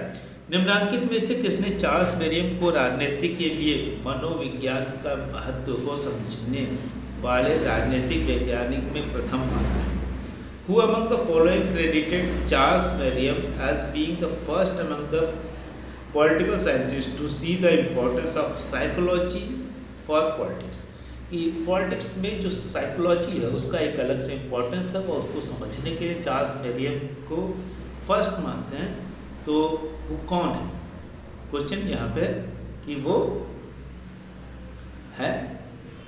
निम्नलिखित में से किसने चार्ल्स मेरियम को राजनीति के लिए मनोविज्ञान का महत्व को समझने वाले राजनीतिक वैज्ञानिक में प्रथम माना है। Who among the following credited Charles Merriam as being the first among the political scientists to see the importance of psychology for politics? कि पॉलिटिक्स में जो साइकोलॉजी है उसका एक अलग से इम्पोर्टेंस है, और उसको समझने के लिए चार्ल्स मेरियम को फर्स्ट मानते हैं। तो वो कौन है? क्वेश्चन यहाँ पे कि वो है,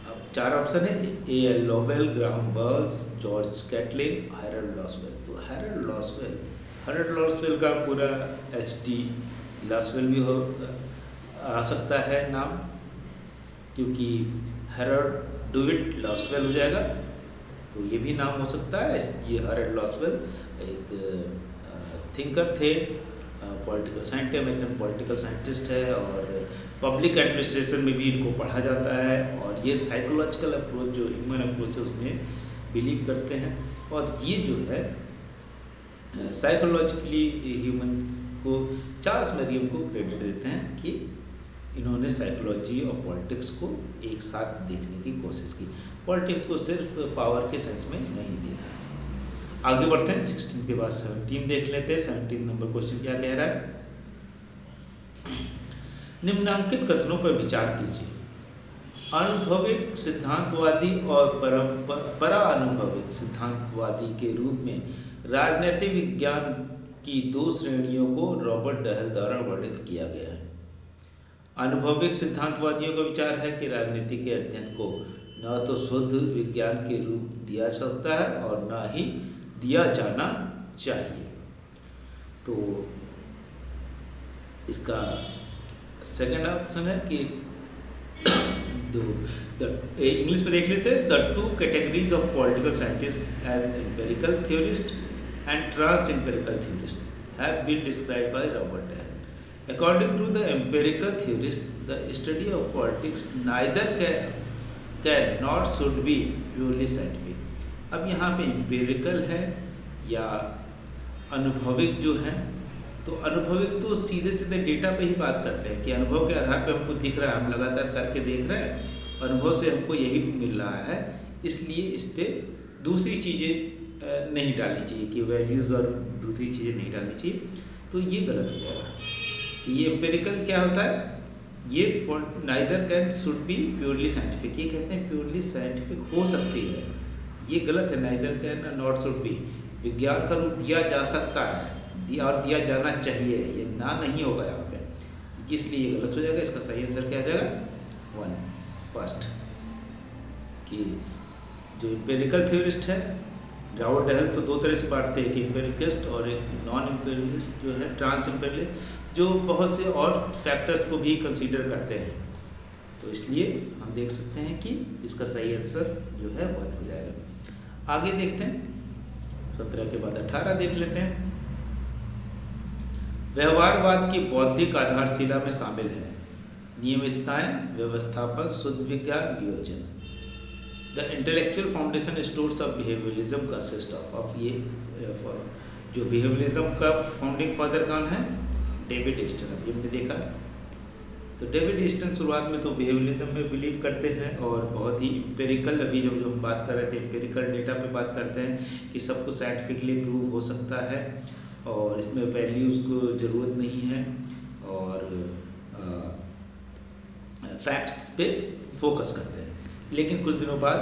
अब 4 ऑप्शन है, A.L. लोवेल, ग्राहम बेल्स, जॉर्ज कैटलिन, हैरोल्ड लॉसवेल। तो हैरोल्ड लॉसवेल का पूरा H.D. लॉसवेल भी आ सकता है नाम, क्योंकि हैरोल्ड डुविट लॉसवेल हो जाएगा, तो ये भी नाम हो सकता है। ये हैरोल्ड लॉसवेल एक थिंकर थे, political scientist, American political scientist है, और पब्लिक एडमिनिस्ट्रेशन में भी इनको पढ़ा जाता है, और ये साइकोलॉजिकल अप्रोच जो ह्यूमन अप्रोच है उसमें बिलीव करते हैं। और ये जो है साइकोलॉजिकली ह्यूमंस को चार्ल्स मेरियम को क्रेडिट देते हैं कि इन्होंने साइकोलॉजी और पॉलिटिक्स को एक साथ देखने की कोशिश की, पॉलिटिक्स को सिर्फ पावर के सेंस में नहीं देखा। आगे बढ़ते हैं, 16 के बाद 17 देख लेते हैं। 17 नंबर क्वेश्चन क्या कह रहा है, निम्नांकित कथनों पर विचार कीजिए। अनुभविक सिद्धांतवादी और परानुभविक सिद्धांतवादी के रूप में राजनीतिक विज्ञान की 2 श्रेणियों को रॉबर्ट डहल द्वारा वर्णित किया गया है। अनुभविक सिद्धांतवादियों का विचार है कि राजनीति के अध्ययन को न तो शुद्ध विज्ञान के रूप दिया जा सकता है और न ही दिया जाना चाहिए। तो इसका सेकंड ऑप्शन है कि दो इंग्लिश में देख लेते हैं। The two categories of political scientist as empirical theorist and trans empirical theorist have been described by Robert Hale. According to the empirical theorist the study of politics neither can not should be purely scientific. अब यहाँ पे empirical है या अनुभविक जो है, तो अनुभविक तो सीधे सीधे डेटा पे ही बात करते हैं कि अनुभव के आधार पे हमको दिख रहा है, हम लगातार करके देख रहे हैं, अनुभव से हमको यही मिल रहा है, इसलिए इस पर दूसरी चीज़ें नहीं डालनी चाहिए कि वैल्यूज़ और दूसरी चीज़ें नहीं डालनी चाहिए। तो ये गलत हो जाएगा कि ये एम्पेरिकल क्या होता है, ये neither can should be purely scientific. ये कहते हैं प्योरली साइंटिफिक हो सकती है, ये गलत है। Neither can not should B, विज्ञान का रूप दिया जा सकता है और दिया जाना चाहिए, ये ना नहीं होगा यहाँ पे, इसलिए ये गलत हो जाएगा। इसका सही आंसर क्या आ जाएगा 1 फर्स्ट, कि जो एम्पेरिकल थ्योरिस्ट है रॉबर्ट हेल तो दो तरह से बांटते हैं, एक एम्पेरिकलिस्ट और एक नॉन एम्पेरिकलिस्ट जो है ट्रांस एम्पेरिकलिस्ट, जो बहुत से और फैक्टर्स को भी कंसीडर करते हैं। तो इसलिए हम देख सकते हैं कि इसका सही आंसर जो है 1 हो जाएगा। आगे देखते हैं 17 के बाद 18 देख लेते हैं। व्यवहारवाद की बौद्धिक आधारशिला में शामिल है नियमितताएं, व्यवस्थापन, शुद्ध विज्ञान, वियोजन। The intellectual foundation stones of behaviourism consist of ये जो बिहेवियरिज्म का फाउंडिंग फादर कौन है, डेविड ईस्टन। अभी हमने देखा, तो डेविड ईस्टन शुरुआत में तो बिहेवियरिज्म में बिलीव करते हैं और बहुत ही एम्पेरिकल, अभी जो हम बात कर रहे थे एम्पेरिकल डेटा पे बात करते हैं कि सब कुछ साइंटिफिकली प्रूव हो सकता है और इसमें वैल्यूज़ को ज़रूरत नहीं है और फैक्ट्स पे फोकस करते हैं। लेकिन कुछ दिनों बाद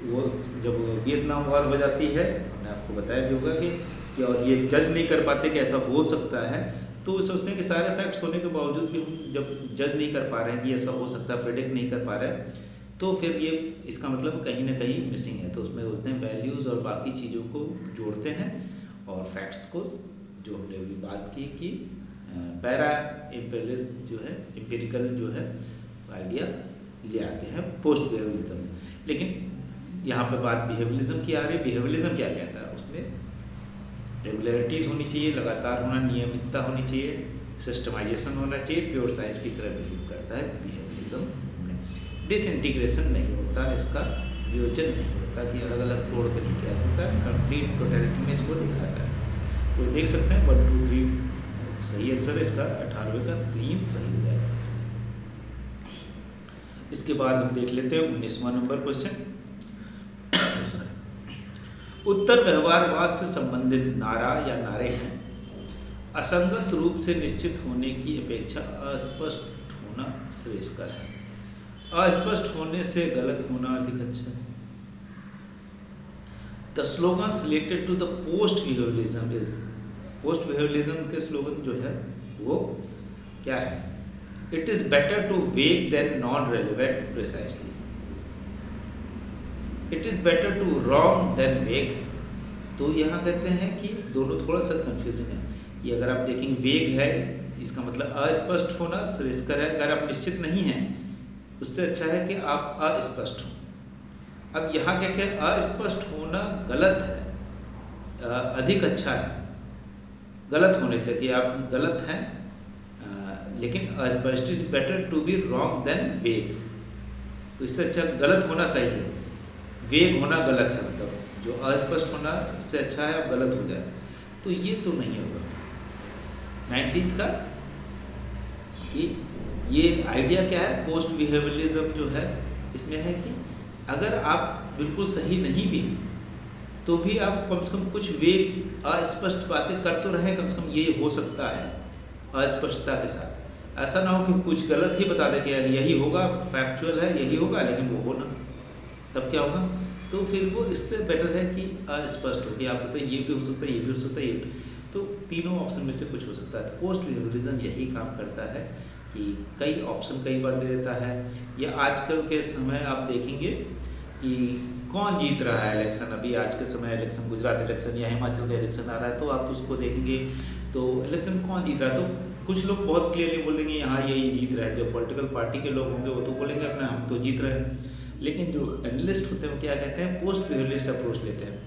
वो जब वियतनाम वॉर हो जाती है, हमने आपको बताया भी होगा कि और ये जज नहीं कर पाते कि ऐसा हो सकता है, तो वो सोचते हैं कि सारे फैक्ट्स होने के बावजूद भी हम जब जज नहीं कर पा रहे हैं कि ऐसा हो सकता है, प्रेडिक्ट नहीं कर पा रहे हैं, तो फिर ये इसका मतलब कहीं ना कहीं मिसिंग है। तो उसमें बोलते हैं वैल्यूज़ और बाकी चीज़ों को जोड़ते हैं और फैक्ट्स को, जो हमने अभी बात की कि पैरा एम्पेरिकल जो है, एम्पेरिकल जो है आइडिया ले आते हैं पोस्ट बिहेवियरिज्म में। लेकिन यहाँ पे बात बिहेवियरिज्म की आ रही है। बिहेवियरिज्म क्या कहता है, उसमें रेगुलरिटीज़ होनी चाहिए, लगातार होना, नियमितता होनी चाहिए, सिस्टमाइजेशन होना चाहिए, प्योर साइंस की तरह बिहेव करता है बिहेवियरिज्म में। डिसइंटीग्रेशन नहीं होता, इसका वियोजन नहीं होता कि अलग अलग तोड़ कर नहीं किया जाता, कंप्लीट टोटलिटी में इसको दिखाता है। तो देख सकते हैं 1 2 3 सही आंसर है इसका, 18वें का 3 सही हो जाएगा। इसके बाद हम देख लेते हैं 19वां नंबर क्वेश्चन। उत्तर व्यवहारवाद से संबंधित नारा या नारे हैं असंगत रूप से निश्चित होने की अपेक्षा अस्पष्ट होना श्रेयस्कर है। अस्पष्ट होने से गलत होना अधिक अच्छा है। The slogans related to the post behaviourism is, post behaviourism के स्लोगन जो है वो क्या है, it is better to vague than non relevant precisely, it is better to wrong than vague. तो यहाँ कहते हैं कि दोनों थोड़ा सा कंफ्यूजिंग है कि अगर आप देखेंगे वेग है, इसका मतलब अस्पष्ट होना श्रेयस्कर है। अगर आप निश्चित नहीं हैं उससे अच्छा है कि आप अस्पष्ट हो। अब यहाँ क्या क्या, अस्पष्ट होना गलत है, अधिक अच्छा है गलत होने से, कि आप गलत हैं लेकिन अस्पष्ट, is better to be wrong than vague. तो इससे अच्छा गलत होना सही है, वेग होना गलत है, मतलब जो अस्पष्ट होना से अच्छा है अब गलत हो जाए, तो ये तो नहीं होगा। 19th का कि ये आइडिया क्या है, पोस्ट बिहेवियरिज्म जो है इसमें है कि अगर आप बिल्कुल सही नहीं भी हैं तो भी आप कम से कम कुछ वेग अस्पष्ट बातें कर तो रहें, कम से कम ये हो सकता है अस्पष्टता के साथ। ऐसा ना हो कि कुछ गलत ही बता दें कि यही होगा, फैक्चुअल है यही होगा, लेकिन वो हो ना, तब क्या होगा। तो फिर वो इससे बेटर है कि अस्पष्ट हो कि आप बताइए ये भी हो सकता है, ये भी हो सकता है, ये भी, तो तीनों ऑप्शन में से कुछ हो सकता है। तो पोस्ट बिहेवियरिज्म यही काम करता है कि कई ऑप्शन कई बार दे देता है। या आजकल के समय आप देखेंगे कि कौन जीत रहा है इलेक्शन, अभी आज के समय इलेक्शन, गुजरात इलेक्शन या हिमाचल का इलेक्शन आ रहा है, तो आप उसको देखेंगे तो इलेक्शन कौन जीत रहा है, तो कुछ लोग बहुत क्लियरली बोल देंगे यहाँ ये जीत रहे हैं, जो पॉलिटिकल पार्टी के लोग होंगे वो तो बोलेंगे अपना हम तो जीत रहे हैं, लेकिन जो एनालिस्ट होते हैं वो क्या कहते हैं, पोस्ट बिहेवियरिस्ट अप्रोच लेते हैं।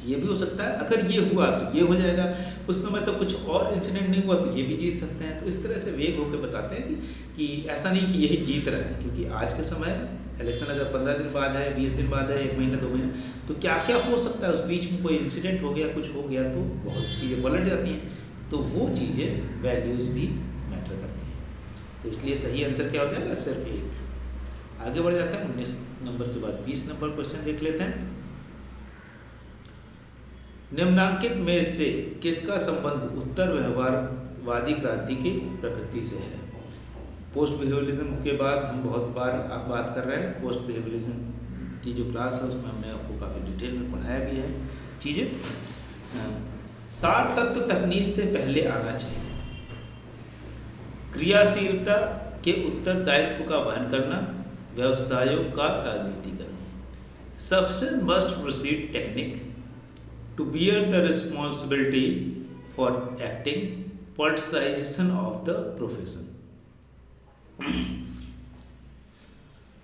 ये भी हो सकता है, अगर ये हुआ तो ये हो जाएगा, उस समय तो कुछ और इंसिडेंट नहीं हुआ तो ये भी जीत सकते हैं। तो इस तरह से वेग होकर बताते हैं कि ऐसा नहीं कि यही जीत रहे हैं, क्योंकि आज के समय इलेक्शन अगर 15 दिन बाद है, 20 दिन बाद है, 1 महीना 2 महीने, तो क्या क्या हो सकता है, उस बीच में कोई इंसिडेंट हो गया, कुछ हो गया तो बहुत सी चीज़ें पलट जाती हैं। तो वो चीज़ें वैल्यूज़ भी मैटर करती हैं। तो इसलिए सही आंसर क्या हो जाएगा, सिर्फ एक। आगे बढ़ जाते हैं 19 नंबर के बाद 20 नंबर क्वेश्चन देख लेते हैं। निम्नांकित में से किसका संबंध उत्तर व्यवहारवादी क्रांति की प्रकृति से है? पोस्ट बिहेवियरिज्म के बाद हम बहुत बार आप बात कर रहे हैं, पोस्ट बिहेवियरिज्म की जो क्लास है उसमें हमने आपको काफ़ी डिटेल में पढ़ाया भी है चीज़ें। सार तत्व तकनीक से पहले आना चाहिए। क्रियाशीलता के उत्तरदायित्व का वहन करना, व्यवसायों का राजनीतिकरण। Substance must proceed technique to bear the responsibility for acting, politicization of the profession।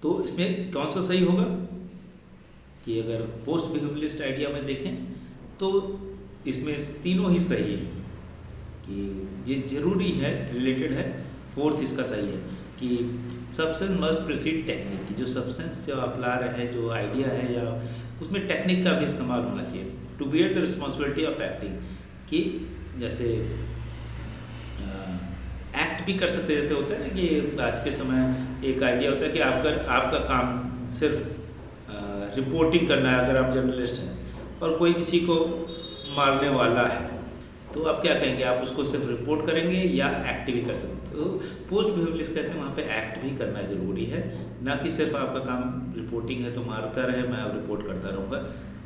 तो इसमें कौन सा सही होगा कि अगर पोस्ट बिहेवियरिस्ट आइडिया में देखें तो इसमें तीनों ही सही है कि ये जरूरी है, रिलेटेड है। फोर्थ इसका सही है कि सब्सटेंस मस्ट प्रोसीड टेक्निक, की जो सब्सटेंस जो आप ला रहे हैं, जो आइडिया है या उसमें टेक्निक का भी इस्तेमाल होना चाहिए। To bear the responsibility of acting, कि जैसे एक्ट भी कर सकते हैं, जैसे होता है ना कि आज के समय एक आइडिया होता है कि आपका काम सिर्फ रिपोर्टिंग करना है। अगर आप जर्नलिस्ट हैं और कोई किसी को मारने वाला है तो आप क्या कहेंगे, आप उसको सिर्फ रिपोर्ट करेंगे या एक्ट भी कर सकते हैं। तो पोस्ट बिहेवियरिस्ट कहते हैं वहाँ पे एक्ट भी करना जरूरी है, ना कि सिर्फ आपका काम रिपोर्टिंग है तो मारता रहे मैं अब रिपोर्ट करता रहूँगा,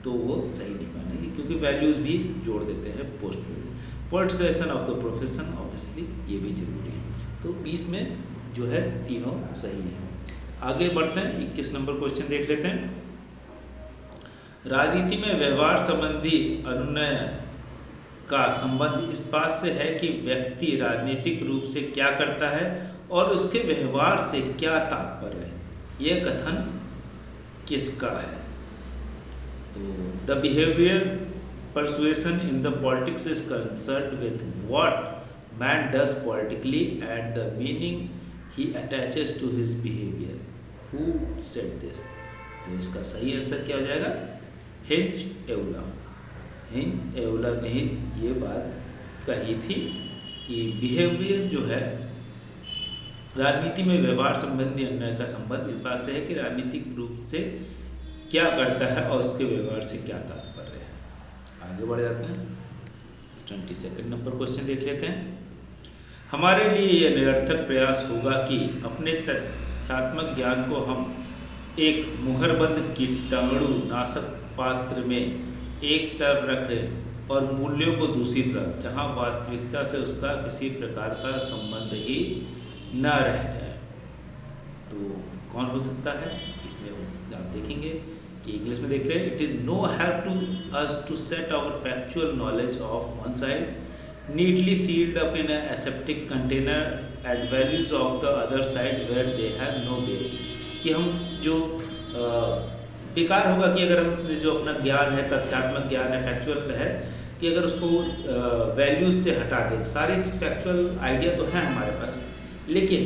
तो वो सही नहीं मानेगी, क्योंकि वैल्यूज़ भी जोड़ देते हैं post behaviour. Politicisation of the profession obviously ये भी जरूरी है। तो 20 में जो है तीनों सही हैं। आगे बढ़ते हैं, 21 नंबर क्वेश्चन देख लेते हैं। राजनीति में व्यवहार संबंधी अनुनय का संबंध इस बात से है कि व्यक्ति राजनीतिक रूप से क्या करता है और उसके व्यवहार से क्या तात्पर्य है। यह कथन किसका है? तो the behaviour persuasion in the politics is concerned with what man does politically and the meaning he attaches to his behavior. Who said this? तो इसका सही आंसर क्या हो जाएगा? हिंज एउला। हिंज एउला ने ये बात कही थी कि बिहेवियर जो है राजनीति में व्यवहार संबंधी अन्याय का संबंध इस बात से है कि राजनीतिक रूप से क्या करता है और उसके व्यवहार से क्या तात्पर्य है। आगे बढ़ जाते हैं, 22 नंबर क्वेश्चन देख लेते हैं। हमारे लिए यह निरर्थक प्रयास होगा कि अपने तथ्यात्मक ज्ञान को हम एक मुहरबंद कीटाणु नाशक पात्र में एक तरफ रखें और मूल्यों को दूसरी तरफ, जहाँ वास्तविकता से उसका किसी प्रकार का संबंध ही न रह जाए। तो कौन हो सकता है इसमें? आप देखेंगे कि इंग्लिश में देख लें, it is no help to us to set our factual knowledge of one side neatly sealed up in a aseptic container at values of the other side where they have no bearing। कि हम जो बेकार होगा कि अगर हम जो अपना ज्ञान है, तथ्यात्मक ज्ञान है, फैक्चुअल है, कि अगर उसको वैल्यूज से हटा दें। सारे फैक्चुअल आइडिया तो हैं हमारे पास, लेकिन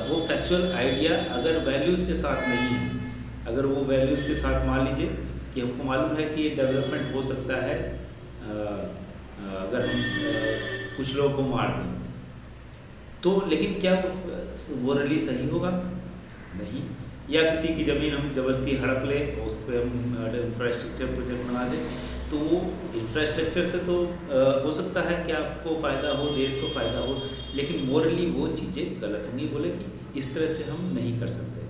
वो फैक्चुअल आइडिया अगर वैल्यूज़ के साथ नहीं है, अगर वो वैल्यूज़ के साथ मान लीजिए कि हमको मालूम है कि ये डेवलपमेंट हो सकता है अगर हम कुछ लोगों को मार दें, तो लेकिन क्या वो मोरली सही होगा? नहीं। या किसी की ज़मीन हम ज़बरदस्ती हड़प लें, उस पर हम इंफ्रास्ट्रक्चर प्रोजेक्ट बना दें, तो वो इंफ्रास्ट्रक्चर से तो हो सकता है कि आपको फ़ायदा हो, देश को फ़ायदा हो, लेकिन मोरली वो चीज़ें गलत होंगी। बोले कि इस तरह से हम नहीं कर सकते।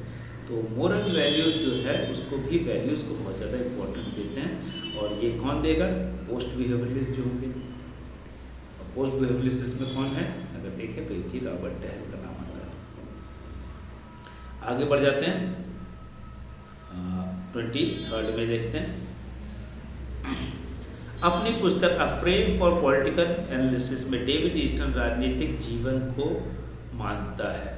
तो मोरल वैल्यूज़ जो है उसको भी, वैल्यूज़ को बहुत ज़्यादा इम्पोर्टेंट देते हैं। और ये कौन देगा? पोस्ट बिहेवियरिस्ट जो होंगे। पोस्ट बिहेवियरिस्ट इसमें कौन है? अगर देखें तो एक ही रॉबर्ट डहल का नाम आता है। आगे बढ़ जाते हैं, 23 में देखते हैं। अपनी पुस्तक a frame for political analysis में डेविड ईस्टन राजनीतिक जीवन को मानता है।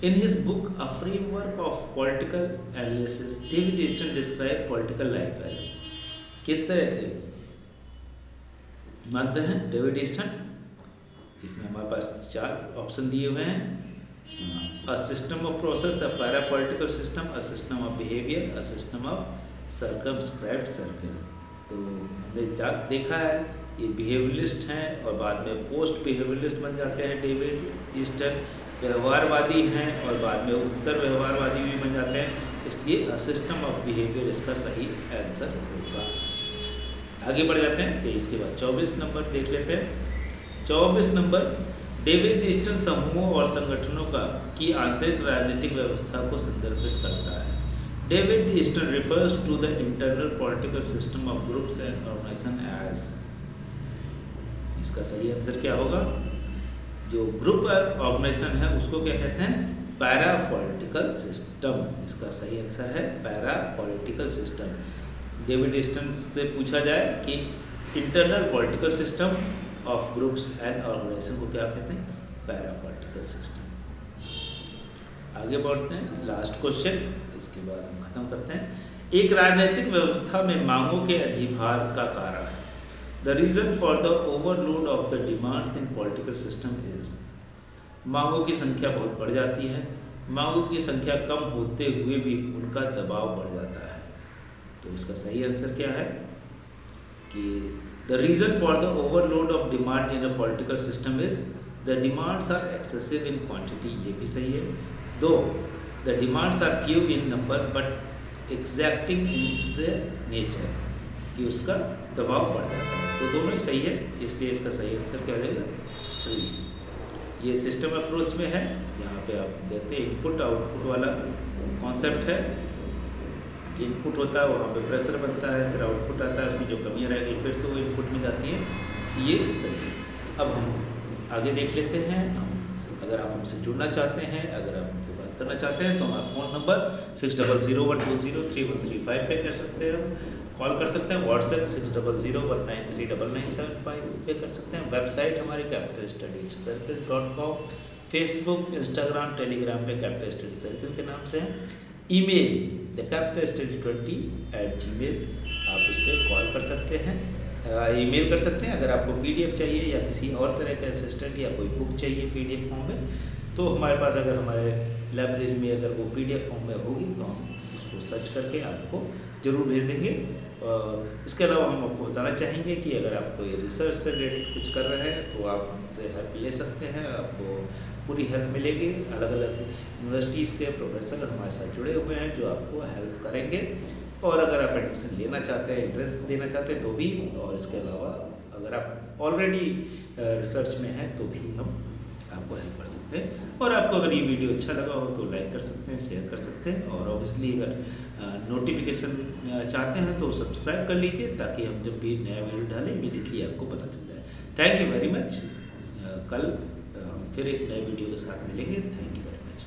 In his book a framework of political analysis David Easton describe political life as, किस तरह के मानते हैं डेविड ईस्टन? इसमें हमारे पास 4 ऑप्शन दिए हुए हैं। A system of process, a para political system, a system of behaviour, a system of circumscribed circle. तो हमने देखा है ये बिहेवियरिस्ट हैं और बाद में पोस्ट बिहेवियरिस्ट बन जाते हैं डेविड ईस्टन, व्यवहारवादी हैं और बाद में उत्तर व्यवहारवादी भी बन जाते हैं, इसलिए अ सिस्टम ऑफ बिहेवियर इसका सही आंसर होगा। आगे बढ़ जाते हैं 23 के बाद 24 नंबर देख लेते हैं। 24 नंबर, डेविड ईस्टन समूहों और संगठनों की आंतरिक राजनीतिक व्यवस्था को संदर्भित करता है। David Easton refers to the internal political system of groups and organisation as, इसका सही आंसर क्या होगा? जो ग्रुप और ऑर्गेनाइजेशन है उसको क्या कहते हैं? Para political system. इसका सही आंसर है para political system. David Easton से पूछा जाए कि internal political system of groups and organisation को क्या कहते हैं? Para political system. आगे बढ़ते हैं, लास्ट क्वेश्चन, इसके बाद हम खत्म करते हैं। एक राजनीतिक व्यवस्था में मांगों के अधिभार का कारण है। The reason for the overload of the demands in political system is, मांगों की संख्या बहुत बढ़ जाती है, मांगों की संख्या कम होते हुए भी उनका दबाव बढ़ जाता है। तो इसका सही आंसर क्या है कि the reason for the overload of demand in a political system is the demands are excessive in quantity, ये भी सही है। Though, the demands are few in number but exacting in the nature, कि उसका दबाव बढ़ जाता है। तो दोनों ही सही है, इसलिए इसका सही आंसर क्या रहेगा? 3। ये सिस्टम अप्रोच में है, यहाँ पे आप देखते हैं इनपुट आउटपुट वाला कॉन्सेप्ट है। इनपुट होता है वहाँ पे प्रेशर बनता है, फिर आउटपुट आता है, उसमें जो कमियाँ रह गई फिर से वो इनपुट में जाती है, ये सही है। अब हम आगे देख लेते हैं। अगर आप हमसे जुड़ना चाहते हैं, अगर आप हमसे बात करना चाहते हैं तो हमारा फ़ोन नंबर 6001203135 पे कर सकते हैं, कॉल कर सकते हैं। व्हाट्सएप 6001939975 पे कर सकते हैं। वेबसाइट हमारी capitalstudycircle.com, फेसबुक, इंस्टाग्राम, टेलीग्राम पे कैपिटल स्टडी सर्कल के नाम से है। ईमेल thecapitalstudy20@gmail, आप उस पर कॉल कर सकते हैं, ईमेल कर सकते हैं। अगर आपको पीडीएफ चाहिए या किसी और तरह का असिस्टेंट या कोई बुक चाहिए पीडीएफ फॉर्म में, तो हमारे पास अगर हमारे लाइब्रेरी में अगर वो पीडीएफ फॉर्म में होगी तो हम उसको सर्च करके आपको ज़रूर भेज देंगे। और इसके अलावा हम आपको बताना चाहेंगे कि अगर आप कोई रिसर्च से रिलेटेड कुछ कर रहे हैं तो आप हमसे हेल्प ले सकते हैं, आपको पूरी हेल्प मिलेगी। अलग अलग यूनिवर्सिटीज़ के प्रोफेसर हमारे साथ जुड़े हुए हैं जो आपको हेल्प करेंगे। और अगर आप एडमिशन लेना चाहते हैं, इंट्रेंस देना चाहते हैं तो भी, और इसके अलावा अगर आप ऑलरेडी रिसर्च में हैं तो भी हम आपको हेल्प कर सकते हैं। और आपको अगर ये वीडियो अच्छा लगा हो तो लाइक कर सकते हैं, शेयर कर सकते हैं, और ऑब्वियसली अगर नोटिफिकेशन चाहते हैं तो सब्सक्राइब कर लीजिए ताकि हम जब भी नया वीडियो डालें इमीडिएटली आपको पता चल जाए। Thank you very much. कल हम फिर एक नए वीडियो के साथ मिलेंगे। Thank you very much.